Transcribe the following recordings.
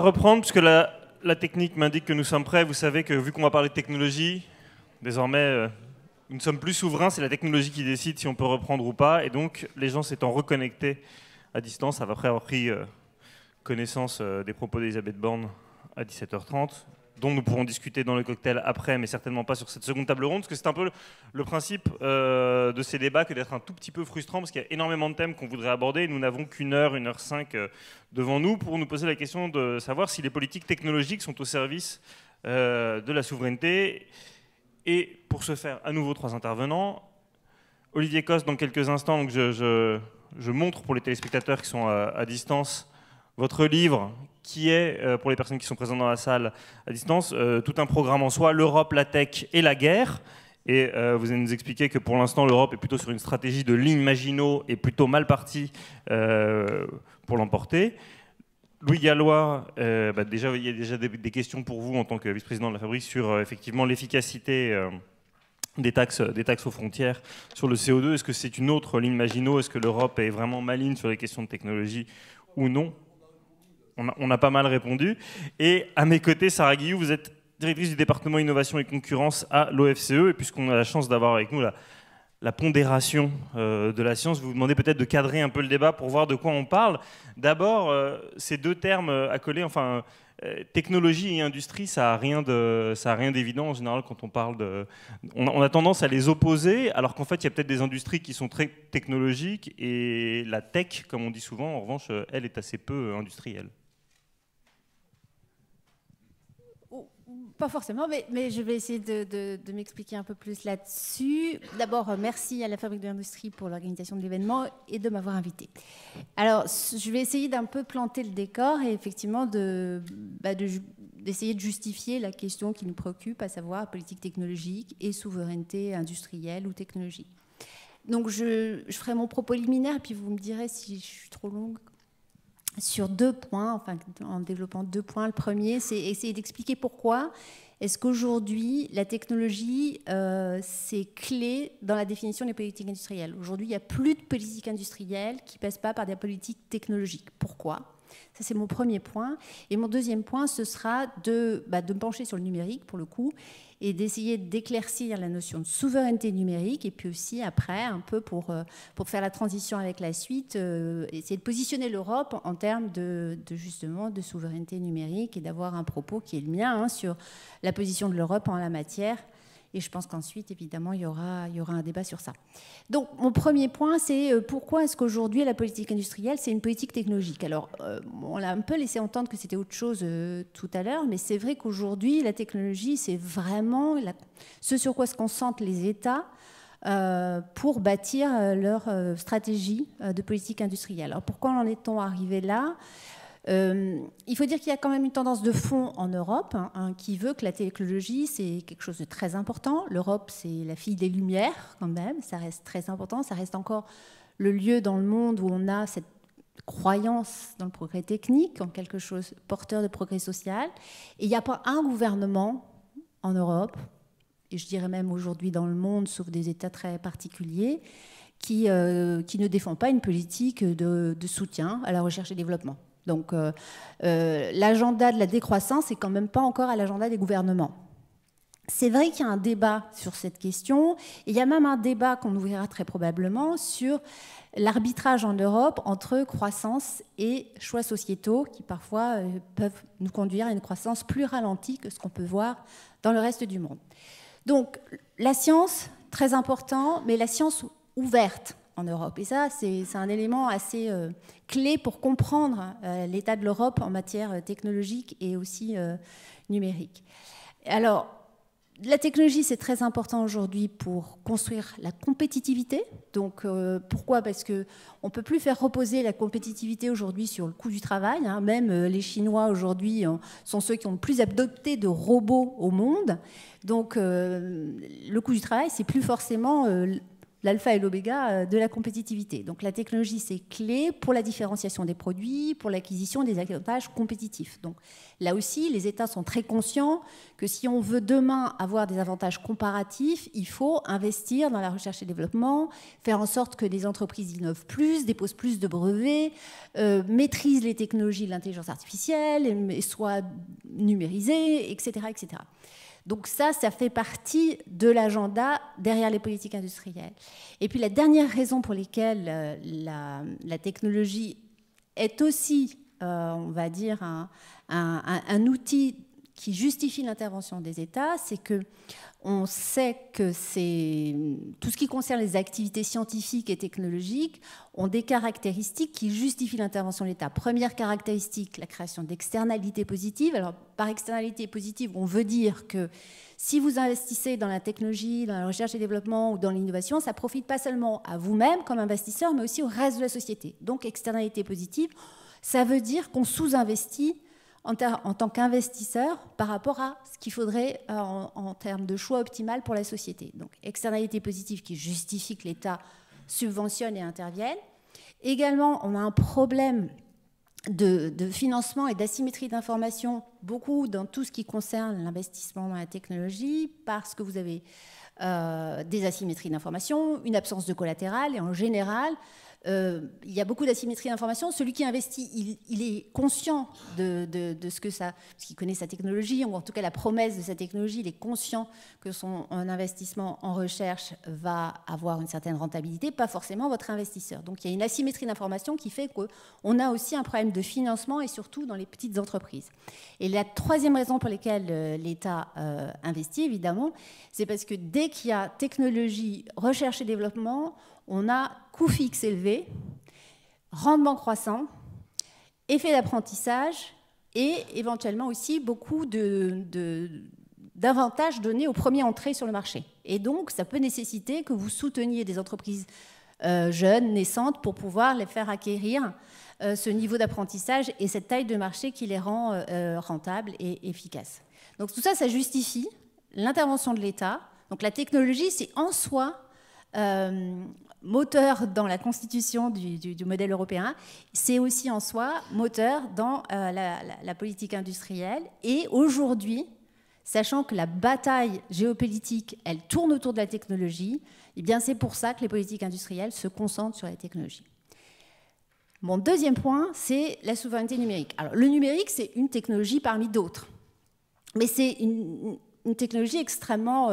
Reprendre, puisque la technique m'indique que nous sommes prêts. Vous savez que vu qu'on va parler de technologie, désormais, nous ne sommes plus souverains. C'est la technologie qui décide si on peut reprendre ou pas. Et donc, les gens s'étant reconnectés à distance, après avoir pris connaissance des propos d'Elisabeth Borne à 17h30, dont nous pourrons discuter dans le cocktail après, mais certainement pas sur cette seconde table ronde, parce que c'est un peu le principe de ces débats que d'être un tout petit peu frustrant, parce qu'il y a énormément de thèmes qu'on voudrait aborder, et nous n'avons qu'une heure, 1h05 devant nous pour nous poser la question de savoir si les politiques technologiques sont au service de la souveraineté. Et pour ce faire, à nouveau, 3 intervenants. Olivier Coste, dans quelques instants, donc je montre pour les téléspectateurs qui sont à distance votre livre, qui est, pour les personnes qui sont présentes dans la salle à distance, tout un programme en soi, l'Europe, la tech et la guerre. Et vous allez nous expliquer que pour l'instant, l'Europe est plutôt sur une stratégie de ligne Maginot et plutôt mal partie pour l'emporter. Louis Gallois, déjà, il y a déjà des questions pour vous en tant que vice-président de la Fabrique sur effectivement l'efficacité des taxes aux frontières sur le CO2. Est-ce que c'est une autre ligne Maginot? Est-ce que l'Europe est vraiment maligne sur les questions de technologie ou non? On a pas mal répondu. Et à mes côtés, Sarah Guillou, vous êtes directrice du département innovation et concurrence à l'OFCE. Et puisqu'on a la chance d'avoir avec nous la pondération de la science, je vous demandez peut-être de cadrer un peu le débat pour voir de quoi on parle. D'abord, ces deux termes accolés, enfin, technologie et industrie, ça a rien d'évident en général quand on parle de... On a tendance à les opposer, alors qu'en fait, il y a peut-être des industries qui sont très technologiques et la tech, comme on dit souvent, en revanche, elle est assez peu industrielle. Pas forcément, mais je vais essayer de m'expliquer un peu plus là-dessus. D'abord, merci à la Fabrique de l'Industrie pour l'organisation de l'événement et de m'avoir invité. Alors, je vais essayer d'un peu planter le décor et effectivement d'essayer de justifier la question qui nous préoccupe, à savoir politique technologique et souveraineté industrielle ou technologique. Donc, je ferai mon propos liminaire et puis vous me direz si je suis trop longue. Sur 2 points, enfin en développant 2 points. Le premier, c'est essayer d'expliquer pourquoi est-ce qu'aujourd'hui, la technologie, c'est clé dans la définition des politiques industrielles. Aujourd'hui, il n'y a plus de politique industrielle qui ne passe pas par des politiques technologiques. Pourquoi ? Ça, c'est mon premier point. Et mon deuxième point, ce sera de me pencher sur le numérique, pour le coup, et d'essayer d'éclaircir la notion de souveraineté numérique, et puis aussi, après, un peu pour faire la transition avec la suite, essayer de positionner l'Europe en termes justement de souveraineté numérique et d'avoir un propos qui est le mien sur la position de l'Europe en la matière. Et je pense qu'ensuite, évidemment, il y aura un débat sur ça. Donc, mon premier point, c'est pourquoi est-ce qu'aujourd'hui, la politique industrielle, c'est une politique technologique? Alors, on l'a un peu laissé entendre que c'était autre chose tout à l'heure, mais c'est vrai qu'aujourd'hui, la technologie, c'est vraiment ce sur quoi se concentrent les États pour bâtir leur stratégie de politique industrielle. Alors, pourquoi en est-on arrivé là ? Il faut dire qu'il y a quand même une tendance de fond en Europe qui veut que la technologie, c'est quelque chose de très important. L'Europe, c'est la fille des Lumières quand même, ça reste très important. Ça reste encore le lieu dans le monde où on a cette croyance dans le progrès technique, en quelque chose porteur de progrès social. Et il n'y a pas un gouvernement en Europe, et je dirais même aujourd'hui dans le monde, sauf des États très particuliers, qui ne défend pas une politique de soutien à la recherche et développement. Donc l'agenda de la décroissance n'est quand même pas encore à l'agenda des gouvernements. C'est vrai qu'il y a un débat sur cette question, et il y a même un débat qu'on ouvrira très probablement sur l'arbitrage en Europe entre croissance et choix sociétaux qui parfois peuvent nous conduire à une croissance plus ralentie que ce qu'on peut voir dans le reste du monde. Donc la science, très important, mais la science ouverte en Europe. Et ça, c'est un élément assez clé pour comprendre l'état de l'Europe en matière technologique et aussi numérique. Alors, la technologie, c'est très important aujourd'hui pour construire la compétitivité. Donc, pourquoi ? Parce qu'on ne peut plus faire reposer la compétitivité aujourd'hui sur le coût du travail. Même les Chinois aujourd'hui sont ceux qui ont le plus adopté de robots au monde. Donc, le coût du travail, c'est plus forcément l'alpha et l'oméga de la compétitivité. Donc la technologie, c'est clé pour la différenciation des produits, pour l'acquisition des avantages compétitifs. Donc là aussi, les États sont très conscients que si on veut demain avoir des avantages comparatifs, il faut investir dans la recherche et développement, faire en sorte que les entreprises innovent plus, déposent plus de brevets, maîtrisent les technologies de l'intelligence artificielle, et soient numérisées, etc., etc. Donc ça fait partie de l'agenda derrière les politiques industrielles. Et puis la dernière raison pour laquelle la technologie est aussi, on va dire, un outil qui justifie l'intervention des États, c'est que on sait que tout ce qui concerne les activités scientifiques et technologiques ont des caractéristiques qui justifient l'intervention de l'État. Première caractéristique, la création d'externalités positives. Alors, par externalité positive, on veut dire que si vous investissez dans la technologie, dans la recherche et développement ou dans l'innovation, ça ne profite pas seulement à vous-même comme investisseur, mais aussi au reste de la société. Donc, externalité positive, ça veut dire qu'on sous-investit en tant qu'investisseur par rapport à ce qu'il faudrait en termes de choix optimal pour la société. Donc, externalité positive qui justifie que l'État subventionne et intervienne. Également, on a un problème de financement et d'asymétrie d'information, beaucoup dans tout ce qui concerne l'investissement dans la technologie, parce que vous avez des asymétries d'information, une absence de collatéral, et en général, il y a beaucoup d'asymétrie d'information. Celui qui investit, il est conscient de ce que ça... Parce qu'il connaît sa technologie, ou en tout cas la promesse de sa technologie, il est conscient que son investissement en recherche va avoir une certaine rentabilité, pas forcément votre investisseur. Donc il y a une asymétrie d'information qui fait qu'on a aussi un problème de financement, et surtout dans les petites entreprises. Et la troisième raison pour laquelle l'État investit, évidemment, c'est parce que dès qu'il y a technologie, recherche et développement, on a coût fixe élevé, rendement croissant, effet d'apprentissage et éventuellement aussi beaucoup d'avantages donnés aux premiers entrées sur le marché. Et donc, ça peut nécessiter que vous souteniez des entreprises jeunes, naissantes, pour pouvoir les faire acquérir ce niveau d'apprentissage et cette taille de marché qui les rend rentables et efficaces. Donc tout ça, ça justifie l'intervention de l'État. Donc la technologie, c'est en soi... moteur dans la constitution du modèle européen, c'est aussi en soi moteur dans la politique industrielle. Et aujourd'hui, sachant que la bataille géopolitique, elle tourne autour de la technologie, eh bien c'est pour ça que les politiques industrielles se concentrent sur la technologie. Mon deuxième point, c'est la souveraineté numérique. Alors, le numérique, c'est une technologie parmi d'autres, mais c'est une technologie extrêmement...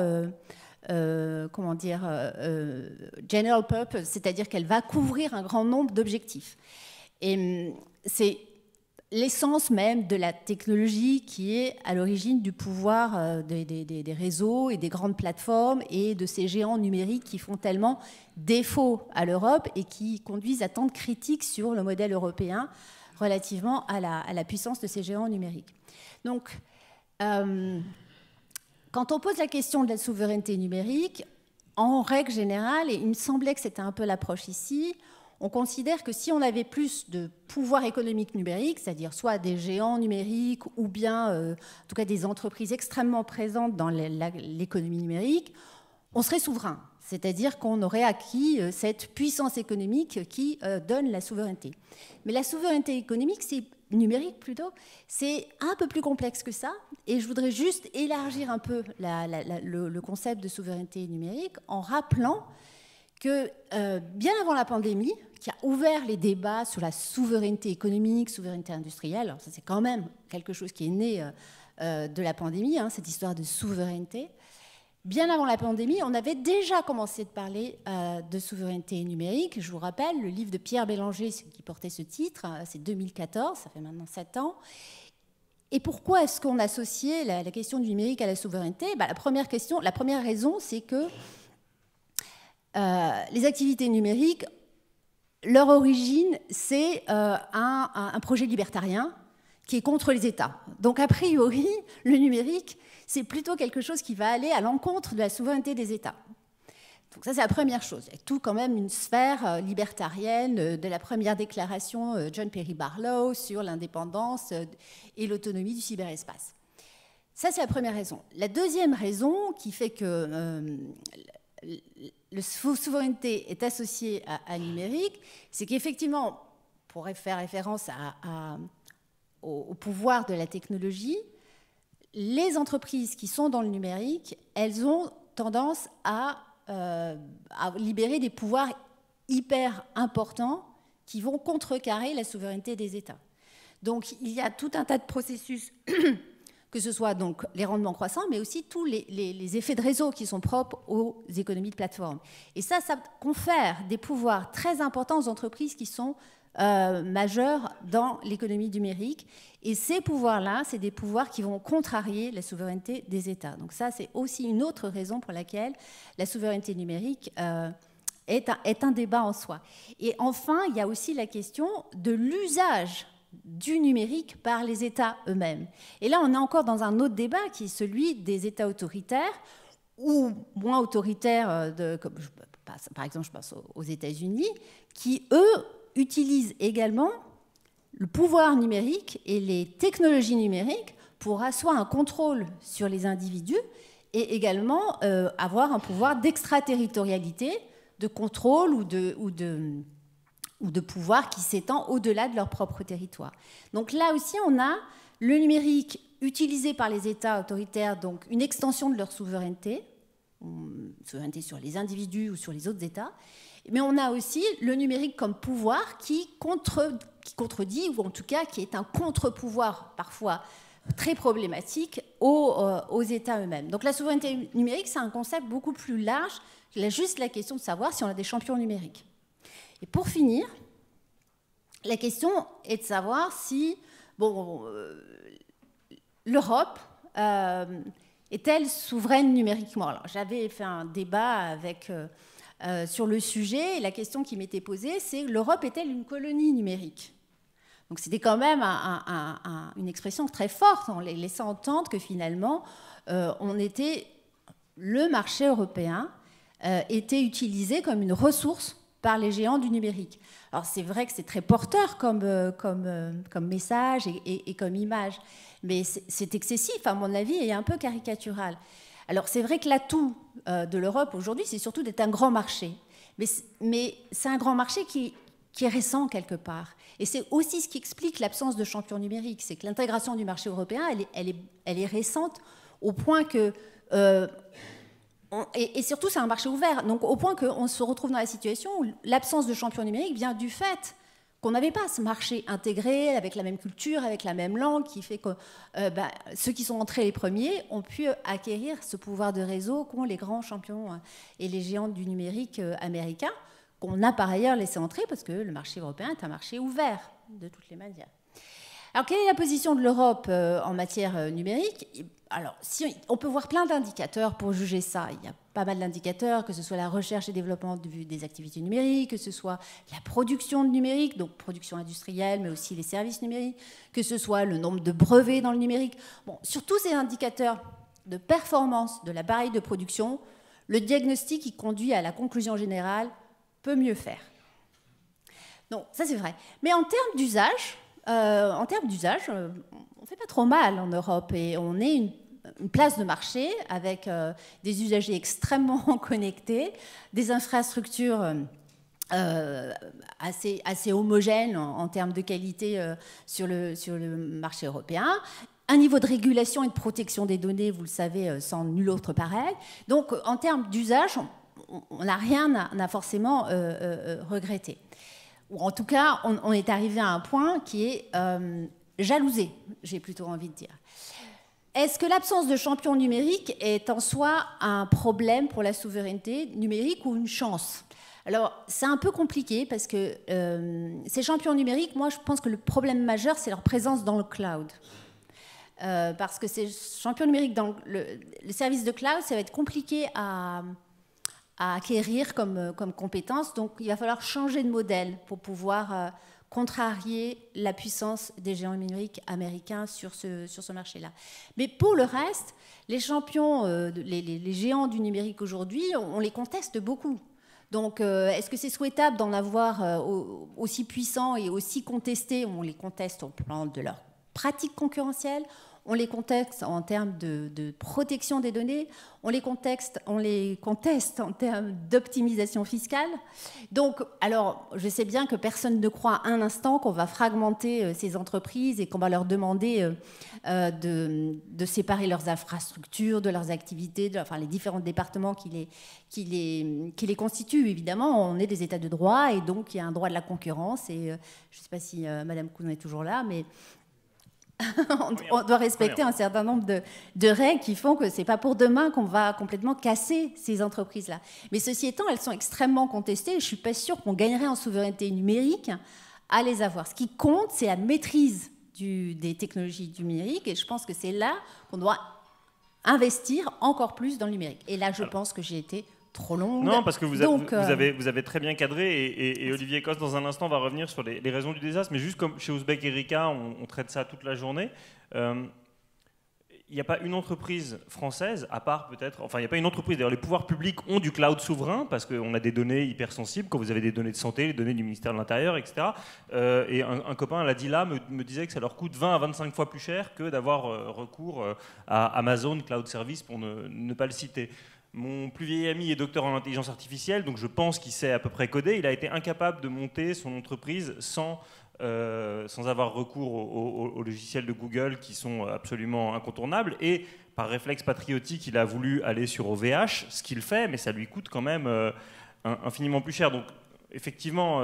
general purpose, c'est-à-dire qu'elle va couvrir un grand nombre d'objectifs. Et c'est l'essence même de la technologie qui est à l'origine du pouvoir des réseaux et des grandes plateformes et de ces géants numériques qui font tellement défaut à l'Europe et qui conduisent à tant de critiques sur le modèle européen relativement à la puissance de ces géants numériques. Donc, quand on pose la question de la souveraineté numérique, en règle générale, et il me semblait que c'était un peu l'approche ici, on considère que si on avait plus de pouvoir économique numérique, c'est-à-dire soit des géants numériques ou bien en tout cas des entreprises extrêmement présentes dans l'économie numérique, on serait souverain. C'est-à-dire qu'on aurait acquis cette puissance économique qui donne la souveraineté. Mais la souveraineté économique, numérique plutôt, c'est un peu plus complexe que ça. Et je voudrais juste élargir un peu le concept de souveraineté numérique en rappelant que bien avant la pandémie, qui a ouvert les débats sur la souveraineté économique, souveraineté industrielle, alors ça c'est quand même quelque chose qui est né de la pandémie, hein, cette histoire de souveraineté. Bien avant la pandémie, on avait déjà commencé de parler de souveraineté numérique. Je vous rappelle, le livre de Pierre Bélanger qui portait ce titre, c'est 2014, ça fait maintenant 7 ans. Et pourquoi est-ce qu'on associait la question du numérique à la souveraineté ? La première raison, c'est que les activités numériques, leur origine, c'est un projet libertarien qui est contre les États. Donc, a priori, le numérique, c'est plutôt quelque chose qui va aller à l'encontre de la souveraineté des États. Donc ça, c'est la première chose. Il y a tout quand même une sphère libertarienne de la première déclaration John Perry Barlow sur l'indépendance et l'autonomie du cyberespace. Ça, c'est la première raison. La deuxième raison qui fait que la souveraineté est associée à numérique, c'est qu'effectivement, on pourrait faire référence au pouvoir de la technologie. Les entreprises qui sont dans le numérique, elles ont tendance à libérer des pouvoirs hyper importants qui vont contrecarrer la souveraineté des États. Donc il y a tout un tas de processus, que ce soit donc les rendements croissants, mais aussi tous les effets de réseau qui sont propres aux économies de plateforme. Et ça confère des pouvoirs très importants aux entreprises qui sont majeures dans l'économie numérique. Et ces pouvoirs-là, c'est des pouvoirs qui vont contrarier la souveraineté des États. Donc ça, c'est aussi une autre raison pour laquelle la souveraineté numérique est un débat en soi. Et enfin, il y a aussi la question de l'usage du numérique par les États eux-mêmes. Et là, on est encore dans un autre débat qui est celui des États autoritaires ou moins autoritaires, par exemple, je pense aux États-Unis, qui, eux, utilisent également le pouvoir numérique et les technologies numériques pour asseoir un contrôle sur les individus et également avoir un pouvoir d'extraterritorialité, de contrôle ou de pouvoir qui s'étend au-delà de leur propre territoire. Donc là aussi, on a le numérique utilisé par les États autoritaires, donc une extension de leur souveraineté sur les individus ou sur les autres États, mais on a aussi le numérique comme pouvoir qui contredit, ou en tout cas qui est un contre-pouvoir parfois très problématique aux États eux-mêmes. Donc la souveraineté numérique, c'est un concept beaucoup plus large. Il y a juste la question de savoir si on a des champions numériques. Et pour finir, la question est de savoir si l'Europe est-elle souveraine numériquement. Alors, j'avais fait un débat sur le sujet, et la question qui m'était posée, c'est l'Europe est-elle une colonie numérique? Donc c'était quand même une expression très forte, en laissant entendre que finalement, le marché européen était utilisé comme une ressource par les géants du numérique. Alors c'est vrai que c'est très porteur comme message et comme image, mais c'est excessif, à mon avis, et un peu caricatural. Alors c'est vrai que l'atout de l'Europe aujourd'hui, c'est surtout d'être un grand marché, mais c'est un grand marché qui est récent quelque part. Et c'est aussi ce qui explique l'absence de champions numériques, c'est que l'intégration du marché européen, elle est récente au point que... et surtout, c'est un marché ouvert, donc au point qu'on se retrouve dans la situation où l'absence de champions numériques vient du fait qu'on n'avait pas ce marché intégré, avec la même culture, avec la même langue, qui fait que ceux qui sont entrés les premiers ont pu acquérir ce pouvoir de réseau qu'ont les grands champions et les géants du numérique américains, qu'on a par ailleurs laissé entrer, parce que le marché européen est un marché ouvert, de toutes les manières. Alors, quelle est la position de l'Europe en matière numérique? Alors, on peut voir plein d'indicateurs pour juger ça. Il y a pas mal d'indicateurs, que ce soit la recherche et développement des activités numériques, que ce soit la production de numérique, donc production industrielle, mais aussi les services numériques, que ce soit le nombre de brevets dans le numérique. Bon, sur tous ces indicateurs de performance de l'appareil de production, le diagnostic qui conduit à la conclusion générale peut mieux faire. Donc, ça c'est vrai. Mais en termes d'usage, on ne fait pas trop mal en Europe et on est une place de marché avec des usagers extrêmement connectés, des infrastructures assez homogènes en termes de qualité sur le marché européen, un niveau de régulation et de protection des données, vous le savez, sans nul autre pareil. Donc en termes d'usage, on n'a rien à forcément regretter. Ou en tout cas, on est arrivé à un point qui est jalousé, j'ai plutôt envie de dire. Est-ce que l'absence de champions numériques est en soi un problème pour la souveraineté numérique ou une chance? Alors, c'est un peu compliqué parce que ces champions numériques, moi, je pense que le problème majeur, c'est leur présence dans le cloud. Parce que ces champions numériques dans le service de cloud, ça va être compliqué à acquérir comme compétence. Donc, il va falloir changer de modèle pour pouvoir contrarier la puissance des géants numériques américains sur ce marché-là. Mais pour le reste, les champions, les géants du numérique aujourd'hui, on les conteste beaucoup. Donc, est-ce que c'est souhaitable d'en avoir aussi puissants et aussi contestés? On les conteste au plan de leur pratique concurrentielle, on les conteste en termes de protection des données, on les conteste en termes d'optimisation fiscale. Donc, alors, je sais bien que personne ne croit un instant qu'on va fragmenter ces entreprises et qu'on va leur demander de séparer leurs infrastructures, de leurs activités, enfin, les différents départements qui les constituent. Évidemment, on est des États de droit et donc il y a un droit de la concurrence. Et je ne sais pas si Madame Counon est toujours là, mais on doit respecter un certain nombre de règles qui font que ce n'est pas pour demain qu'on va complètement casser ces entreprises-là. Mais ceci étant, elles sont extrêmement contestées et je ne suis pas sûre qu'on gagnerait en souveraineté numérique à les avoir. Ce qui compte, c'est la maîtrise des technologies du numérique et je pense que c'est là qu'on doit investir encore plus dans le numérique. Et là, je pense que j'ai été trop longue. Non, parce que vous avez très bien cadré et Olivier Coste, dans un instant, va revenir sur les raisons du désastre. Mais juste comme chez Ouzbek Erika, on traite ça toute la journée. Il n'y a pas une entreprise française, à part peut-être... Enfin, il n'y a pas une entreprise. D'ailleurs, les pouvoirs publics ont du cloud souverain parce qu'on a des données hypersensibles. Quand vous avez des données de santé, les données du ministère de l'Intérieur, etc. Et un copain, l'a dit là, me disait que ça leur coûte 20 à 25 fois plus cher que d'avoir recours à Amazon Cloud Service, pour ne pas le citer. Mon plus vieil ami est docteur en intelligence artificielle, donc je pense qu'il sait à peu près coder. Il a été incapable de monter son entreprise sans avoir recours aux logiciels de Google qui sont absolument incontournables. Et par réflexe patriotique, il a voulu aller sur OVH, ce qu'il fait, mais ça lui coûte quand même infiniment plus cher. Donc effectivement,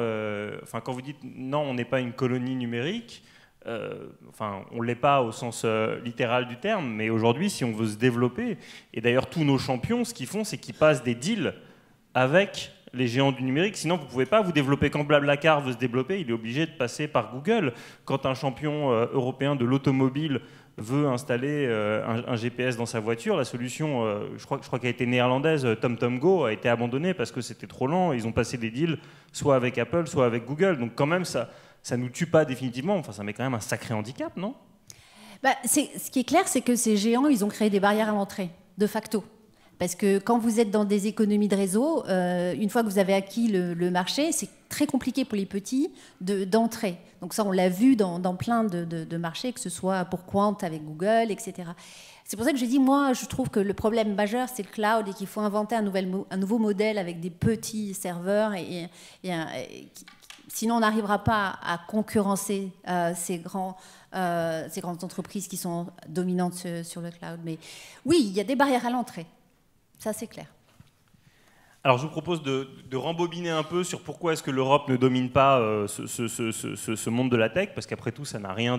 quand vous dites non, on n'est pas une colonie numérique, on ne l'est pas au sens littéral du terme, mais aujourd'hui, si on veut se développer, et d'ailleurs tous nos champions, ce qu'ils font, c'est qu'ils passent des deals avec les géants du numérique. Sinon, vous ne pouvez pas vous développer. Quand Blablacar veut se développer, il est obligé de passer par Google. Quand un champion européen de l'automobile veut installer un GPS dans sa voiture, la solution, je crois qu'elle a été néerlandaise, TomTomGo, a été abandonnée parce que c'était trop lent. Ils ont passé des deals soit avec Apple, soit avec Google. Donc quand même, ça ne nous tue pas définitivement. Enfin, ça met quand même un sacré handicap, non ? Ce qui est clair, c'est que ces géants, ils ont créé des barrières à l'entrée, de facto. Parce que quand vous êtes dans des économies de réseau, une fois que vous avez acquis le marché, c'est très compliqué pour les petits d'entrer. Donc ça, on l'a vu dans plein de marchés, que ce soit pour Quant avec Google, etc. C'est pour ça que je dis, moi, je trouve que le problème majeur, c'est le cloud et qu'il faut inventer un nouveau modèle avec des petits serveurs. Sinon, on n'arrivera pas à concurrencer ces grandes entreprises qui sont dominantes sur le cloud. Mais oui, il y a des barrières à l'entrée. Ça, c'est clair. Alors, je vous propose de rembobiner un peu sur pourquoi est-ce que l'Europe ne domine pas ce monde de la tech, parce qu'après tout, ça n'a rien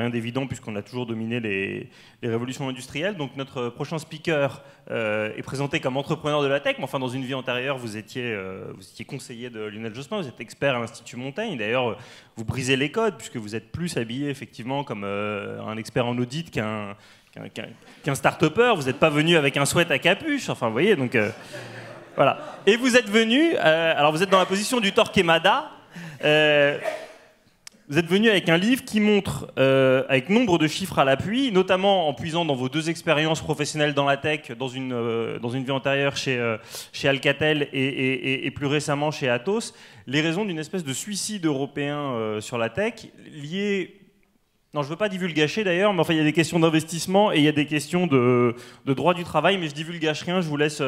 d'évident, puisqu'on a toujours dominé les révolutions industrielles. Donc, notre prochain speaker est présenté comme entrepreneur de la tech, mais enfin, dans une vie antérieure, vous étiez conseiller de Lionel Jospin, vous êtes expert à l'Institut Montaigne. D'ailleurs, vous brisez les codes, puisque vous êtes plus habillé, effectivement, comme un expert en audit qu'un start-upper. Vous n'êtes pas venu avec un sweat à capuche, enfin vous voyez, donc voilà. Et vous êtes venu, alors vous êtes dans la position du Torquemada, vous êtes venu avec un livre qui montre, avec nombre de chiffres à l'appui, notamment en puisant dans vos 2 expériences professionnelles dans la tech, dans une vie antérieure chez Alcatel et plus récemment chez Atos, les raisons d'une espèce de suicide européen sur la tech, lié... Non, je ne veux pas divulgacher d'ailleurs, mais enfin, il y a des questions d'investissement et il y a des questions de droit du travail, mais je divulgage rien, je vous laisse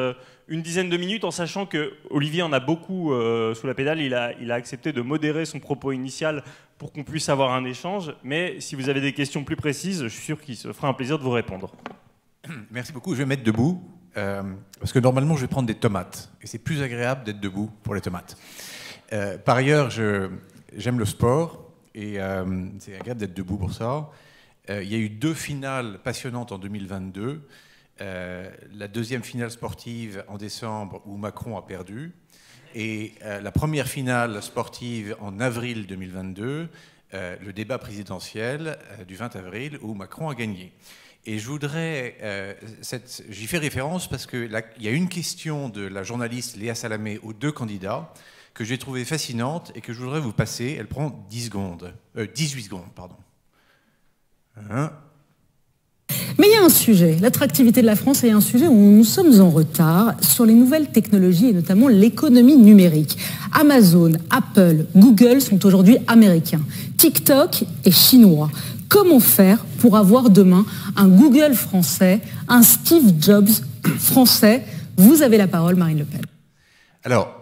une dizaine de minutes en sachant que Olivier en a beaucoup sous la pédale, il a accepté de modérer son propos initial pour qu'on puisse avoir un échange, mais si vous avez des questions plus précises, je suis sûr qu'il se fera un plaisir de vous répondre. Merci beaucoup, je vais me mettre debout, parce que normalement je vais prendre des tomates, et c'est plus agréable d'être debout pour les tomates. Par ailleurs, j'aime le sport, et c'est agréable d'être debout pour ça. Il y a eu 2 finales passionnantes en 2022. La deuxième finale sportive en décembre où Macron a perdu. Et la première finale sportive en avril 2022, le débat présidentiel du 20 avril où Macron a gagné. Et je voudrais... j'y fais référence parce qu'il y a une question de la journaliste Léa Salamé aux 2 candidats que j'ai trouvée fascinante et que je voudrais vous passer. Elle prend 18 secondes. Pardon. Mais il y a un sujet, l'attractivité de la France, est un sujet où nous sommes en retard sur les nouvelles technologies et notamment l'économie numérique. Amazon, Apple, Google sont aujourd'hui américains. TikTok est chinois. Comment faire pour avoir demain un Google français, un Steve Jobs français? Vous avez la parole, Marine Le Pen. Alors,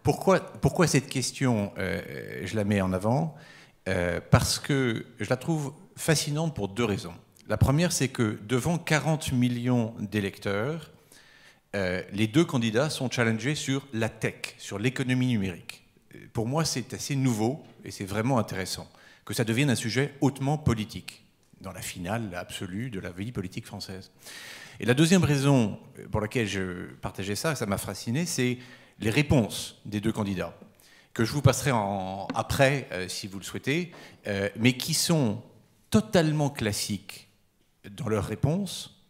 pourquoi cette question, je la mets en avant? Parce que je la trouve fascinante pour deux raisons. La première, c'est que devant 40 millions d'électeurs, les deux candidats sont challengés sur la tech, sur l'économie numérique. Pour moi, c'est assez nouveau et c'est vraiment intéressant que ça devienne un sujet hautement politique, dans la finale absolue de la vie politique française. Et la deuxième raison pour laquelle je partageais ça, ça m'a fasciné, c'est les réponses des deux candidats, que je vous passerai après, si vous le souhaitez, mais qui sont totalement classiques dans leurs réponses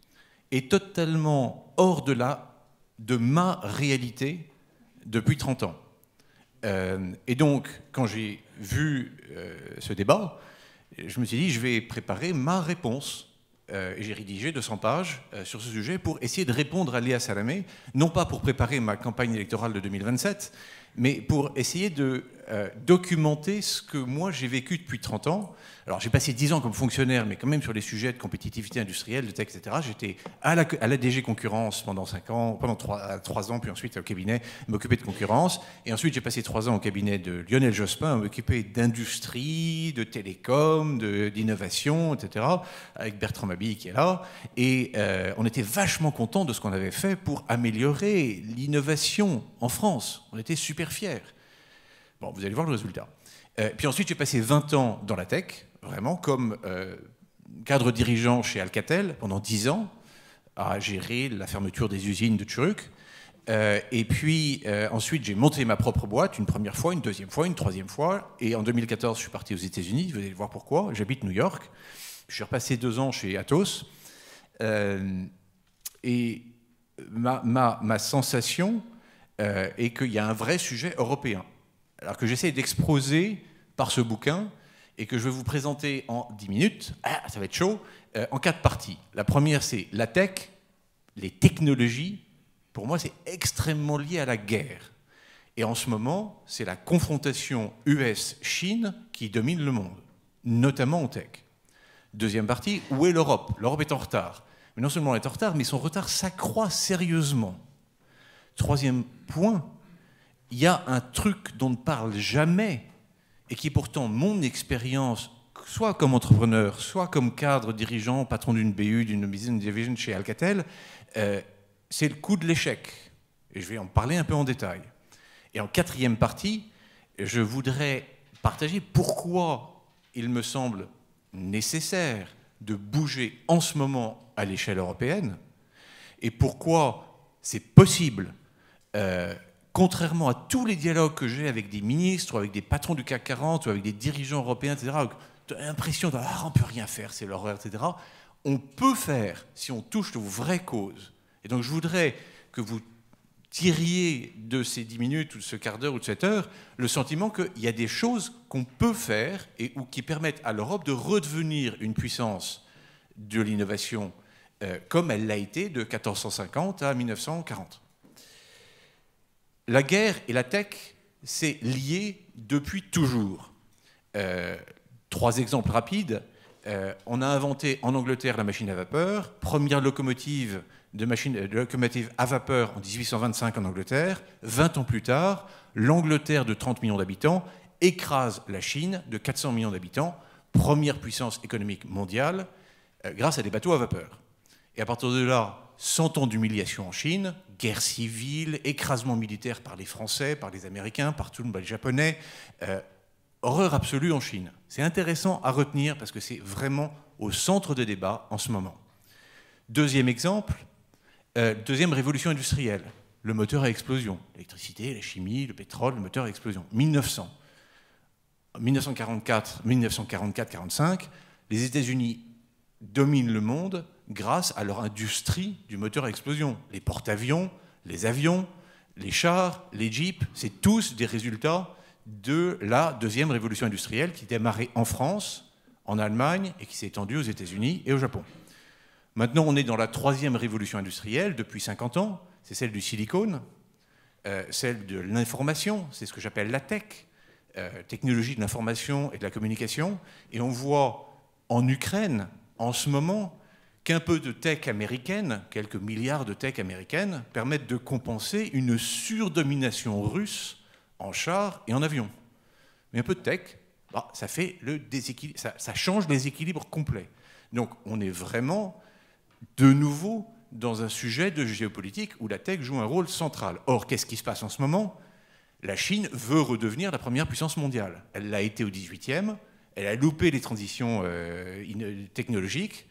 et totalement hors de ma réalité depuis 30 ans. Et donc, quand j'ai vu ce débat, je me suis dit, je vais préparer ma réponse. Et j'ai rédigé 200 pages sur ce sujet pour essayer de répondre à Léa Salamé, non pas pour préparer ma campagne électorale de 2027, mais pour essayer de documenter ce que moi j'ai vécu depuis 30 ans. Alors j'ai passé 10 ans comme fonctionnaire, mais quand même sur les sujets de compétitivité industrielle, de tech, etc. J'étais à la DG Concurrence pendant 5 ans, pendant 3 ans, puis ensuite au cabinet, m'occuper de concurrence. Et ensuite j'ai passé 3 ans au cabinet de Lionel Jospin, à m'occuper d'industrie, de télécom, d'innovation, etc. Avec Bertrand Mabille qui est là. Et on était vachement contents de ce qu'on avait fait pour améliorer l'innovation en France. On était super fiers. Bon, vous allez voir le résultat. Puis ensuite, j'ai passé 20 ans dans la tech, vraiment, comme cadre dirigeant chez Alcatel, pendant 10 ans, à gérer la fermeture des usines de Turuk. Et puis, ensuite, j'ai monté ma propre boîte, une première fois, une deuxième fois, une troisième fois. Et en 2014, je suis parti aux États-Unis, vous allez voir pourquoi. J'habite New York. Je suis repassé 2 ans chez Atos. Et ma sensation est qu'il y a un vrai sujet européen. Alors que j'essaie d'exposer par ce bouquin et que je vais vous présenter en 10 minutes, ça va être chaud, en 4 parties. La première, c'est la tech, les technologies. Pour moi, c'est extrêmement lié à la guerre. Et en ce moment, c'est la confrontation US-Chine qui domine le monde, notamment en tech. Deuxième partie, où est l'Europe? L'Europe est en retard. Mais non seulement elle est en retard, mais son retard s'accroît sérieusement. Troisième point, il y a un truc dont on ne parle jamais et qui est pourtant mon expérience, soit comme entrepreneur, soit comme cadre dirigeant, patron d'une BU, d'une business division chez Alcatel, c'est le coût de l'échec. Et je vais en parler un peu en détail. Et en quatrième partie, je voudrais partager pourquoi il me semble nécessaire de bouger en ce moment à l'échelle européenne et pourquoi c'est possible, contrairement à tous les dialogues que j'ai avec des ministres, ou avec des patrons du CAC 40, ou avec des dirigeants européens, etc., tu as l'impression qu'on ne peut rien faire, c'est l'horreur, etc. On peut faire si on touche aux vraies causes. Et donc je voudrais que vous tiriez de ces 10 minutes, ou de ce quart d'heure, ou de cette heure, le sentiment qu'il y a des choses qu'on peut faire ou qui permettent à l'Europe de redevenir une puissance de l'innovation comme elle l'a été de 1450 à 1940. La guerre et la tech, c'est lié depuis toujours. 3 exemples rapides. On a inventé en Angleterre la machine à vapeur, première locomotive à vapeur en 1825 en Angleterre. 20 ans plus tard, l'Angleterre de 30 millions d'habitants écrase la Chine de 400 millions d'habitants, première puissance économique mondiale, grâce à des bateaux à vapeur. Et à partir de là, 100 ans d'humiliation en Chine, guerre civile, écrasement militaire par les Français, par les Américains, par tous les Japonais, horreur absolue en Chine. C'est intéressant à retenir parce que c'est vraiment au centre des débats en ce moment. Deuxième exemple, deuxième révolution industrielle, le moteur à explosion. L'électricité, la chimie, le pétrole, le moteur à explosion. 1900. 1944-45, les États-Unis dominent le monde grâce à leur industrie du moteur à explosion. Les porte-avions, les avions, les chars, les jeeps, c'est tous des résultats de la deuxième révolution industrielle qui démarrait en France, en Allemagne et qui s'est étendue aux États-Unis et au Japon. Maintenant, on est dans la troisième révolution industrielle depuis 50 ans. C'est celle du silicone, celle de l'information, c'est ce que j'appelle la tech, technologie de l'information et de la communication. Et on voit en Ukraine, en ce moment, qu'un peu de tech américaine, quelques milliards de tech américaines, permettent de compenser une surdomination russe en chars et en avions. Mais un peu de tech, bah, ça fait le déséquilibre, ça change les équilibres complets. Donc on est vraiment de nouveau dans un sujet de géopolitique où la tech joue un rôle central. Or, qu'est-ce qui se passe en ce moment? La Chine veut redevenir la première puissance mondiale. Elle l'a été au 18e, elle a loupé les transitions technologiques,